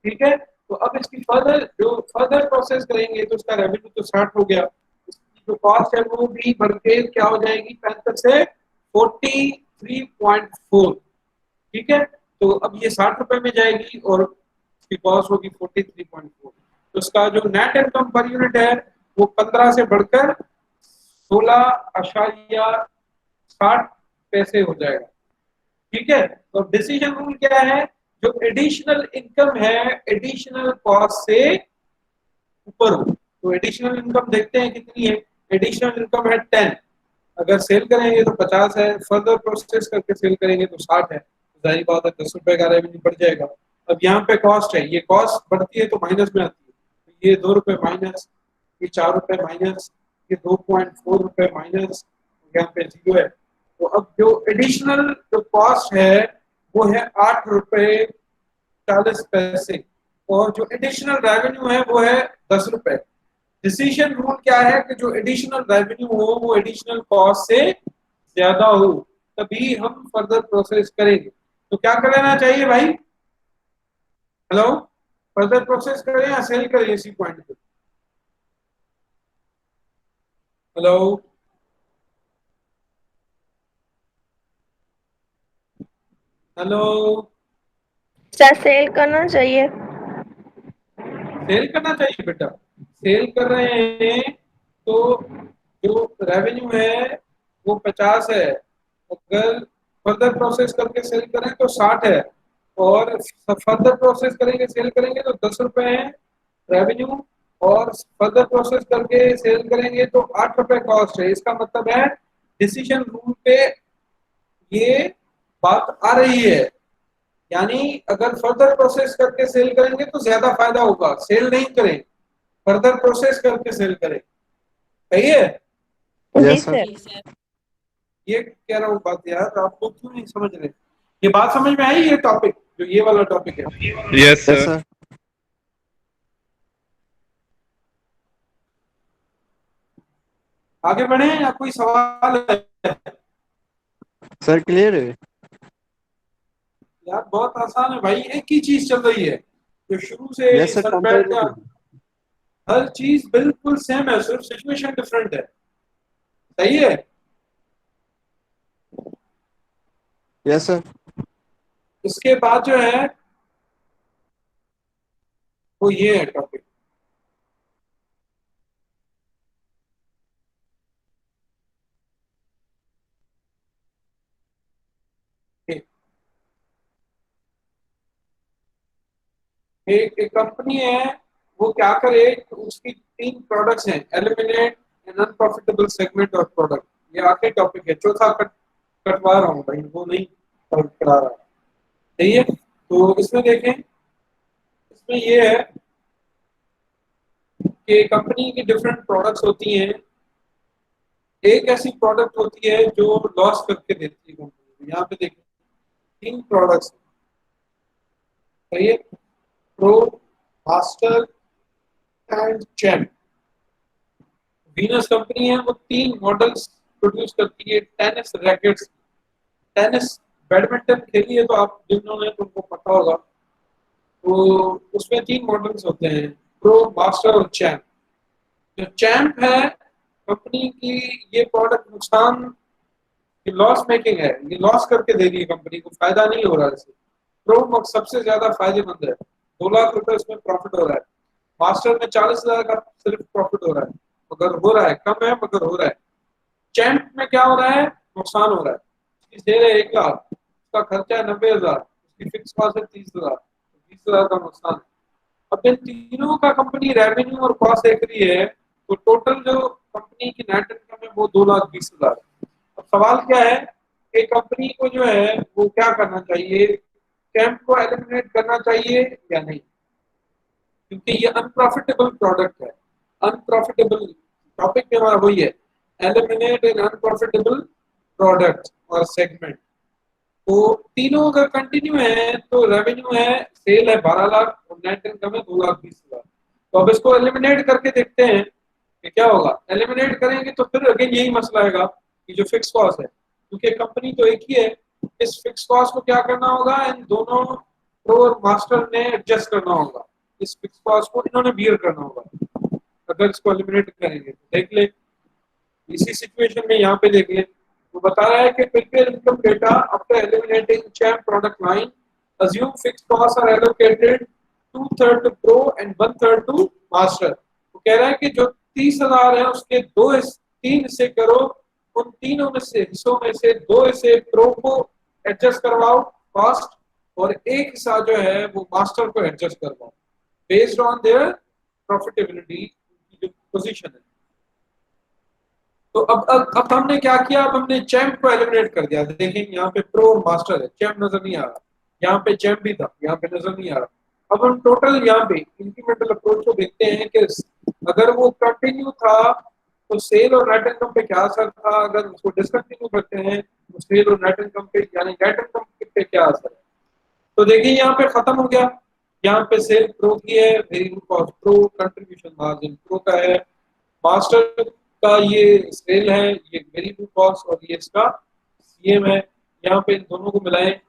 ठीक है। तो अब इसकी फर्दर प्रोसेस करेंगे तो उसका रेवेन्यू तो 60 हो गया, इसकी जो कॉस्ट है वो भी बढ़ के क्या हो जाएगी, 65 से 43.4, ठीक है। तो अब ये 60 रुपए में जाएगी और इसकी कॉस्ट होगी 43.4। तो उसका जो नेट इनकम पर यूनिट है वो 15 से बढ़कर 16.60 हो जाएगा, ठीक है। तो डिसीजन रूल क्या है, जो एडिशनल इनकम है एडिशनल कॉस्ट से ऊपर हो। तो एडिशनल इनकम देखते हैं कितनी है, एडिशनल इनकम है 10, अगर सेल करेंगे तो 50 है, फर्दर प्रोसेस करके सेल करेंगे तो 60 है, जाहिर बात है 10 रुपए का रेवेन्यू बढ़ जाएगा। अब यहाँ पे कॉस्ट है, ये कॉस्ट बढ़ती है तो माइनस में आती है, तो ये 2 रुपए माइनस, ये 4 रुपए माइनस, ये 2.4 रुपए माइनस, यहाँ पे 0 है। तो अब जो एडिशनल जो कॉस्ट है वो है 8 रुपए 40 पैसे, और जो एडिशनल रेवेन्यू है वो है 10 रुपए। डिसीजन रूल क्या है कि जो एडिशनल रेवेन्यू हो वो एडिशनल कॉस्ट से ज्यादा हो, तभी हम फर्दर प्रोसेस करेंगे। तो क्या कर लेना चाहिए भाई? हेलो, फर्दर प्रोसेस करें या सेल करें इसी पॉइंट पे? हेलो हेलो, सर सेल करना चाहिए। सेल करना चाहिए बेटा। सेल कर रहे हैं तो जो रेवेन्यू है वो 50 है, अगर फर्दर प्रोसेस करके सेल करें तो 60 है, और फर्दर प्रोसेस करेंगे सेल करेंगे तो 10 रुपए है रेवेन्यू, और फर्दर प्रोसेस करके सेल करेंगे तो 8 रुपए कॉस्ट है। इसका मतलब है डिसीजन रूल पे ये बात आ रही है, यानी अगर फर्दर प्रोसेस करके सेल करेंगे तो ज्यादा फायदा होगा, सेल नहीं करें, फर्दर प्रोसेस करके सेल करें। सही है? जी सर। ये कह रहा हूँ बात यार, आप लोग क्यों नहीं समझ रहे? ये बात समझ में आई? ये टॉपिक जो ये वाला टॉपिक है। Yes sir. आगे बढ़े या कोई सवाल है? सर क्लियर है? यार बहुत आसान है भाई, एक ही चीज चल रही है जो शुरू से यस सर, सर बैठ गया, हर चीज बिल्कुल सेम है, सिर्फ सिचुएशन डिफरेंट है। सही है? Yes sir. इसके बाद जो है वो ये है टॉपिक। एक कंपनी है, वो क्या करे, उसकी 3 प्रोडक्ट्स हैं, eliminate an unprofitable segment of product. ये आखिरी टॉपिक है, चौथा कटवा रहा हूँ भाई, वो नहीं करा रहा। सही है? तो इसमें देखें, इसमें ये है कि कंपनी की डिफरेंट प्रोडक्ट्स होती हैं। एक ऐसी प्रोडक्ट होती है जो लॉस करके देती है कंपनी। यहाँ पे देखें 3 प्रोडक्ट्स। सही है? Pro, master and champ. Venus company है, वो 3 मॉडल्स प्रोड्यूस करती है टेनिस रैकेट्स। टेनिस बैडमिंटन खेली है तो आप जिन्होंने, तुमको पता होगा। तो उसमें 3 मॉडल्स होते हैं, प्रो, मास्टर और चैम्प। जो चैम्प है कंपनी की, ये प्रोडक्ट नुकसान, ये लॉस मेकिंग है, ये लॉस करके दे रही है कंपनी को, फायदा नहीं हो रहा है इससे। प्रो सबसे ज्यादा फायदेमंद है, 2 लाख रुपए इसमें प्रॉफिट हो रहा है। मास्टर में 40,000 का सिर्फ प्रॉफिट हो रहा है, मगर हो रहा है, कम है मगर हो रहा है। चैम्प में क्या हो रहा है, नुकसान हो रहा है। उसकी सेल है 1 लाख, उसका खर्चा है 90,000, उसकी फिक्स कॉस्ट है 30,000, 20,000 का नुकसान है। अब इन तीनों का कंपनी रेवेन्यू और कॉस्ट देख रही है, तो टोटल जो कंपनी की नेट इनकम है वो 2,20,000। अब सवाल क्या है कि कंपनी को जो है वो क्या करना चाहिए, चैम्प को एलिमिनेट करना चाहिए या नहीं, क्योंकि ये अनप्रॉफिटेबल प्रोडक्ट है। अनप्रॉफिटेबल टॉपिक में हमारा वही है, एलिमिनेट एन अनप्रॉफिटेबल प्रोडक्ट और सेगमेंट। तो तीनों अगर कंटिन्यू है तो रेवेन्यू है, सेल है 12 लाख और नेट इनकम है 2,20,000। तो अब इसको एलिमिनेट करके देखते हैं कि क्या होगा। एलिमिनेट करेंगे तो फिर अगेन यही मसला आएगा कि जो फिक्स कॉस्ट है, क्योंकि कंपनी तो एक ही है, इस फिक्स कॉस्ट को क्या करना होगा, इन दोनों प्रो और मास्टर ने एडजस्ट करना होगा। इस फिक्स कॉस्ट को इन्होंने बियर करना होगा अगर इसको एलिमिनेट करेंगे। देख ले इसी सिचुएशन में यहाँ पे देख ले, तो बता रहा है कि prepare income data after eliminating champ product line, assume fixed costs are allocated 2/3 to pro and 1/3 to master। तो कह रहा है कि जो 30,000 है उसके 3 हिस्से करो, उन तीनों में से हिस्सों में से 2 हिस्से प्रो को एडजस्ट करवाओ कॉस्ट, और एक हिस्सा जो है वो मास्टर को एडजस्ट करवाओ बेस्ड ऑन देयर प्रॉफिटेबिलिटी की जो पोजीशन है। तो अब हमने क्या किया, अब हमने चैम्प को एलिमिनेट कर दिया। देखें यहाँ पे प्रो और मास्टर है, चैम्प नजर नहीं आ रहा, यहाँ पे चैम्प भी था, यहाँ पे नजर नहीं आ रहा। अब हम टोटल यहाँ पे इंक्रीमेंटल अप्रोच को देखते हैं कि अगर वो कंटिन्यू था तो सेल और नेट इनकम पे क्या असर था, अगर उसको डिसकंटिन्यू करते हैं तो सेल और नेट इनकम पे यानी नेट इनकम पे क्या असर है। तो देखिए यहाँ पे खत्म हो गया, यहाँ पे सेल प्रो की है, variable cost pro, contribution margin pro का है, मास्टर का ये सेल है, ये वेरिएबल कॉस्ट और ये इसका सीएम है। यहाँ पे इन दोनों को मिलाएं,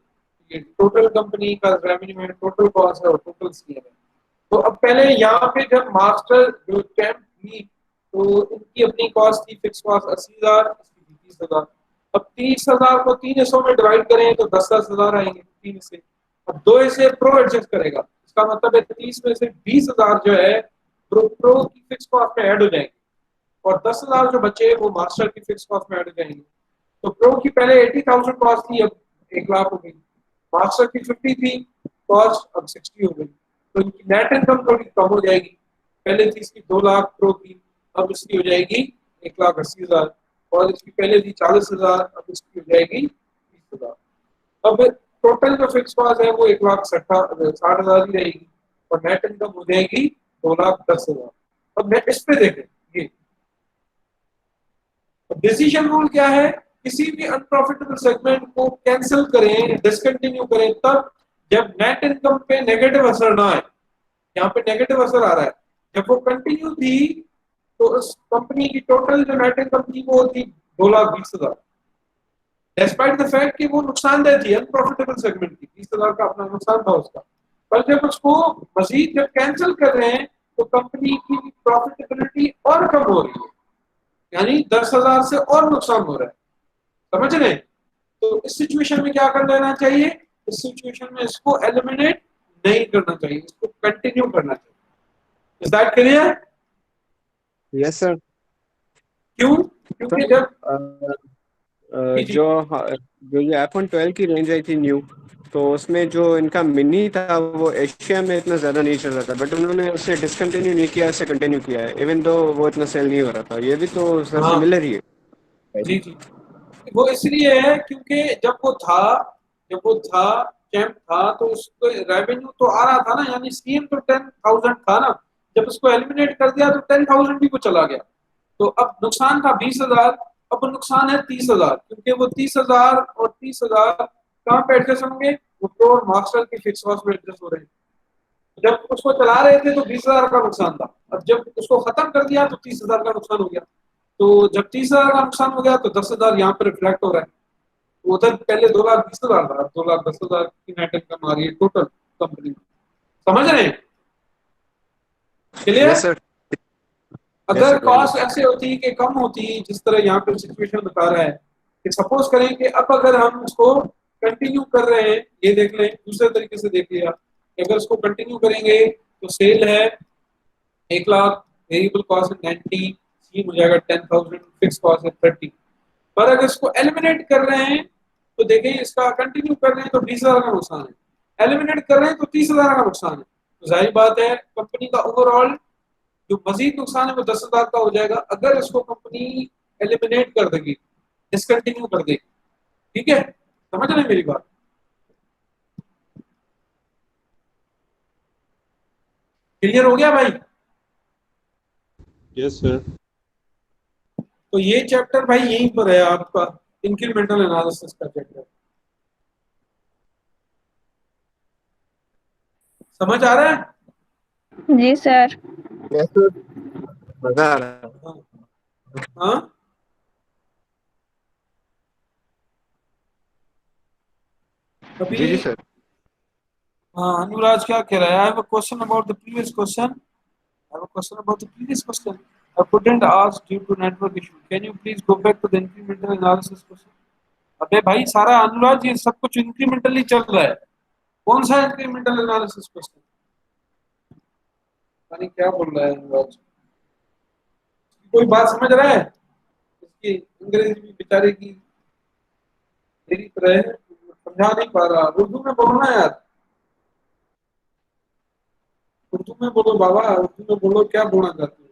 ये टोटल कंपनी का रेवेन्यू है, टोटल कॉस्ट है और टोटल सीएम है। तो अब पहले यहाँ पे जब मास्टर जो चैम्प थी तो इनकी अपनी कॉस्ट थी फिक्स कॉस्ट 80,000, इसकी 30,000। अब 30,000 को 3 हिस्सों में डिवाइड करें तो 10,000 आएंगे 3 हिस्से। अब 2 हिस्से प्रो एडजस्ट करेगा, इसका मतलब है 30 में से 20,000 जो है प्रो की फिक्स कॉस्ट में ऐड हो जाएंगे और 10,000 जो बचे वो मास्टर की फिक्स कॉस्ट में ऐड हो जाएंगे। तो प्रो की पहले 80,000 कॉस्ट थी, अब 1 लाख हो गई। मास्टर की 50 थी, कॉस्ट अब 60 हो गई, तो इनकी नेट इनकम थोड़ी कम हो जाएगी। पहले थी इसकी 2 लाख की, अब इसकी हो जाएगी 1,80,000, और इसकी पहले थी 40,000, अब इसकी हो जाएगी 30,000। अब टोटल जो फिक्स कॉस्ट है वो 1,60,000 ही रहेगी, और नेट इनकम हो जाएगी 2,10,000। अब नेट इस पे देखें, ये डिसीजन रूल क्या है, किसी भी अनप्रॉफिटेबल सेगमेंट को कैंसिल करें, डिसकंटिन्यू करें तब जब नेट इनकम पे नेगेटिव असर ना आए। यहाँ पे नेगेटिव असर आ रहा है, जब वो कंटिन्यू थी तो उस कंपनी की टोटल जो नेट इनकम थी वो थी 2,20,000, डिस्पाइट द फैक्ट कि वो नुकसानदेह थी, अनप्रॉफिटेबल सेगमेंट थी, 20,000 का अपना नुकसान था उसका। पर जब उसको मजीद जब कैंसिल कर रहे हैं तो कंपनी की प्रॉफिटेबिलिटी और कम हो रही है, यानी 10,000 से और नुकसान हो रहा है, समझ रहे हैं? तो इस सिचुएशन में क्या कर लेना चाहिए, इस सिचुएशन में इसको एलिमिनेट नहीं करना चाहिए, इसको कंटिन्यू करना चाहिए। Is that clear? Yes sir. क्यों? क्योंकि जब जो ये iPhone 12 की रेंज आई थी न्यू, तो उसमें जो इनका मिनी था वो एशिया में इतना ज़्यादा नहीं चल रहा था, बट उन्होंने उसे डिसकंटिन्यू नहीं किया, उसे कंटिन्यू किया है, इवन दो वो इतना सेल नहीं हो रहा था। ये भी तो सर हाँ। सिमिलर ही है। जी जी, वो इसलिए है क्योंकि जब वो था चैंप था तो उसको रेवेन्यू तो आ रहा था ना, यानी स्कीम तो 10,000 था ना, जब उसको एलिमिनेट कर दिया तो 10,000 भी वो चला गया, तो अब नुकसान था 20,000, अब नुकसान है 30,000, क्योंकि वो 30,000 और 30,000 कहाँ पे एडजस्ट होंगे, वो तो मास्टर की फिक्स कॉस्ट में एडजस्ट हो रहे हैं। जब उसको चला रहे थे तो 20,000 का नुकसान था, अब जब उसको खत्म कर दिया तो 30,000 का नुकसान हो गया, तो जब 30,000 का नुकसान हो गया तो 10,000 यहाँ पर रिफ्लेक्ट हो रहा है। उधर पहले 2,20,000 था, अब 2,10,000 की नेट इनकम आ रही है टोटल कंपनी, समझ रहे हैं? क्लियर? Yes sir. अगर कॉस्ट ऐसे होती कि कम होती, जिस तरह यहाँ पे सिचुएशन बता रहा है कि सपोज करें कि अब अगर हम उसको कंटिन्यू कर रहे हैं, ये देख लें, दूसरे तरीके से देख लिया, अगर उसको कंटिन्यू करेंगे तो सेल है 1,00,000, वेरिएबल कॉस्ट है 90, स्कीम हो जाएगा 10,000, फिक्स कॉस्ट है 30। पर अगर इसको एलिमिनेट कर रहे हैं तो देखें, इसका कंटिन्यू कर रहे हैं तो 20,000 का नुकसान है, एलिमिनेट कर रहे हैं तो 30,000 का नुकसान है, तो जाहिर बात है कंपनी का ओवरऑल जो मजीद नुकसान है वो 10,000 का हो जाएगा अगर इसको कंपनी एलिमिनेट कर देगी, डिसकंटिन्यू कर देगी। ठीक है, समझ रहे हैं मेरी बात? क्लियर हो गया भाई? Yes sir. तो ये चैप्टर भाई यहीं पर है आपका, इंक्रीमेंटल एनालिसिस का चैप्टर। समझ आ रहा है? जी सर। मजा आ रहा है। हाँ, अभी जी सर। हाँ, अनुराज क्या कह रहा है? I have a question about the previous question, I couldn't ask due to network issue. Can you please go back to the incremental analysis question? अबे भाई सारा अनुराज ये सब कुछ इंक्रीमेंटली चल रहा है, कौन सा इंक्रीमेंटल एनालिसिस क्वेश्चन? यानी क्या बोल रहा है अनुराज? कोई बात समझ रहा है? इसकी अंग्रेजी भी बेचारे की मेरी तरह है, समझा नहीं पा रहा। उर्दू में बोलना यार, उर्दू में बोलो बाबा, उर्दू में बोलो, क्या बोलना चाहते हो?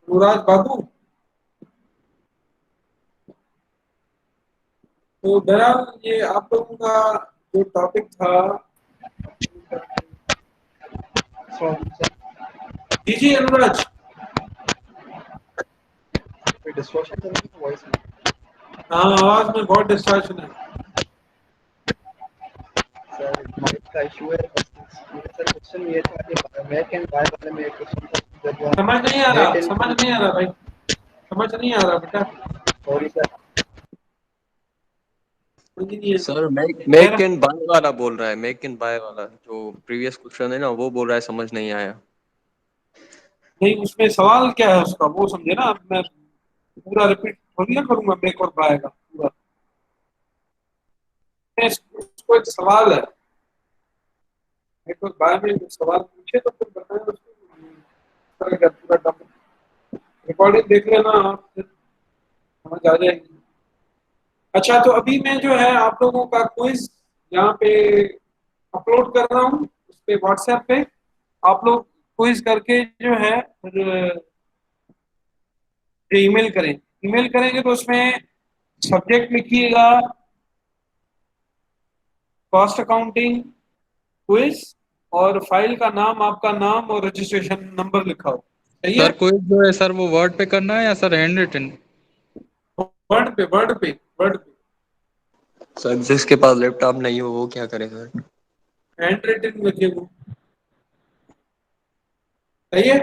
अनुराज बाबू। तो बहरहाल ये आप लोगों का जो टॉपिक था, जी जी अनुराज। हाँ, आवाज में बहुत डिस्टॉर्शन है। समझ नहीं आ रहा, समझ नहीं आ रहा भाई, समझ नहीं आ रहा बेटा। सर मेक एंड बाय वाला बोल रहा है, मेक एंड बाय वाला जो प्रीवियस क्वेश्चन है ना, वो बोल रहा है, समझ नहीं आया। नहीं, उसमें सवाल क्या है उसका वो समझे ना, मैं पूरा रिपीट थोड़ी ना करूंगा मेक और बाय का पूरा। उसको एक सवाल है, मेक और बाय में सवाल पूछे तो फिर बताएं उसको, पूरा टॉपिक रिकॉर्डिंग देख लेना आप, समझ आ जाएगी। अच्छा, तो अभी मैं जो है आप लोगों का क्विज यहाँ पे अपलोड कर रहा हूँ उस पे व्हाट्सएप पे। आप लोग क्विज करके जो है फिर ईमेल करें। ईमेल करेंगे तो उसमें सब्जेक्ट लिखिएगा कॉस्ट अकाउंटिंग क्विज, और फाइल का नाम, आपका नाम और रजिस्ट्रेशन नंबर लिखा हो। सही है? सर कोई जो है सर वो वर्ड पे करना है या सर हैंड रिटन? वर्ड पे, वर्ड पे, वर्ड पे। सर जिसके पास लैपटॉप नहीं हो वो क्या करे सर? हैंड रिटन लिखिए वो। सही है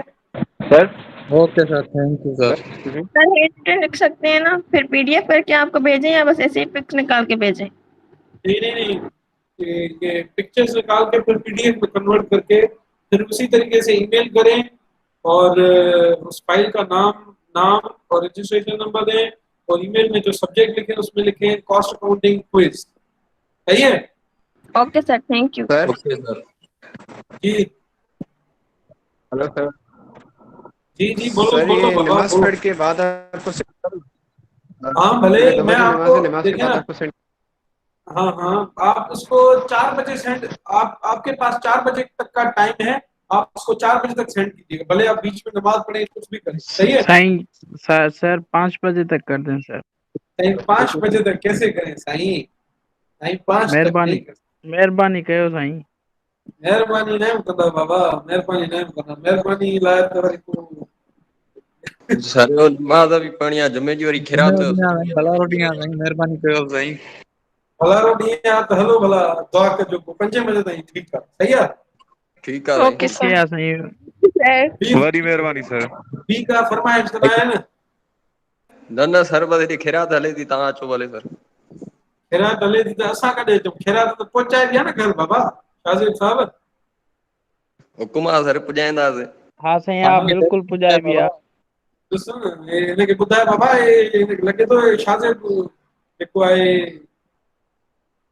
sir okay sir, thank you sir. Sir hand लिख सकते हैं ना, फिर पीडीएफ करके आपको भेजें या बस ऐसे ही पिक्स निकाल के भेजें? नहीं नहीं नहीं, ये पिक्चर्स निकाल के फिर पीडीएफ में कन्वर्ट करके फिर उसी तरीके से ईमेल करें, और उस फाइल का नाम और रजिस्ट्रेशन नंबर दें, और ईमेल में जो सब्जेक्ट लिखें उसमें लिखें कॉस्ट अकाउंटिंग क्विज। सही है? Okay sir, thank you. Sir okay sir. जी हेलो सर। जी बोलो सर बोलो ये बाबा नमाज बोलो। पढ़ के बाद आपको हाँ भले मैं आपको नमाज के देखें बाद ना। आपको सेंड। हाँ, आप उसको 4 बजे सेंड, आपके पास 4 बजे तक का टाइम है, आप उसको 4 बजे तक सेंड कीजिएगा, भले आप बीच में नमाज पढ़े कुछ भी करें। सही है? साईं सर 5 बजे तक कर दें सर। साईं 5 बजे तक कैसे करें साईं? साईं 5 तक नहीं कर सकते। मेहरबानी कयो साईं। मेहरबानी नहीं कंदा बाबा, मेहरबानी नहीं कंदा, मेहरबानी लाइ त वरी को सर वो नमाज भी पढ़िया जमे जी वरी खिरात भला रोटियां साईं, मेहरबानी कयो साईं। भला रोटी आ त हलो भला दुआ कजो 5 बजे ताईं। ठीकु आहे, सही आहे? ठीक है okay okay sir. Sai. Sir very मेहरबानी सर। ठीक आहे, फरमाइश कंदा आहिनि। न सर बस हेॾी खिरात हले थी, तव्हां अचो भले सर। खैरात हले थी त असां कॾहिं अचूं? खैरात त पहुचाए ॾिया न घर बाबा शाहज़ेब साहब। हुकुम आहे सर, पुॼाईंदासीं। हाँ साईं आप बिल्कुल पुजाए भी आ। ॾिस न, हिनखे ॿुधाए बाबा, हिनखे लॻे थो शाहज़ेब जेको आहे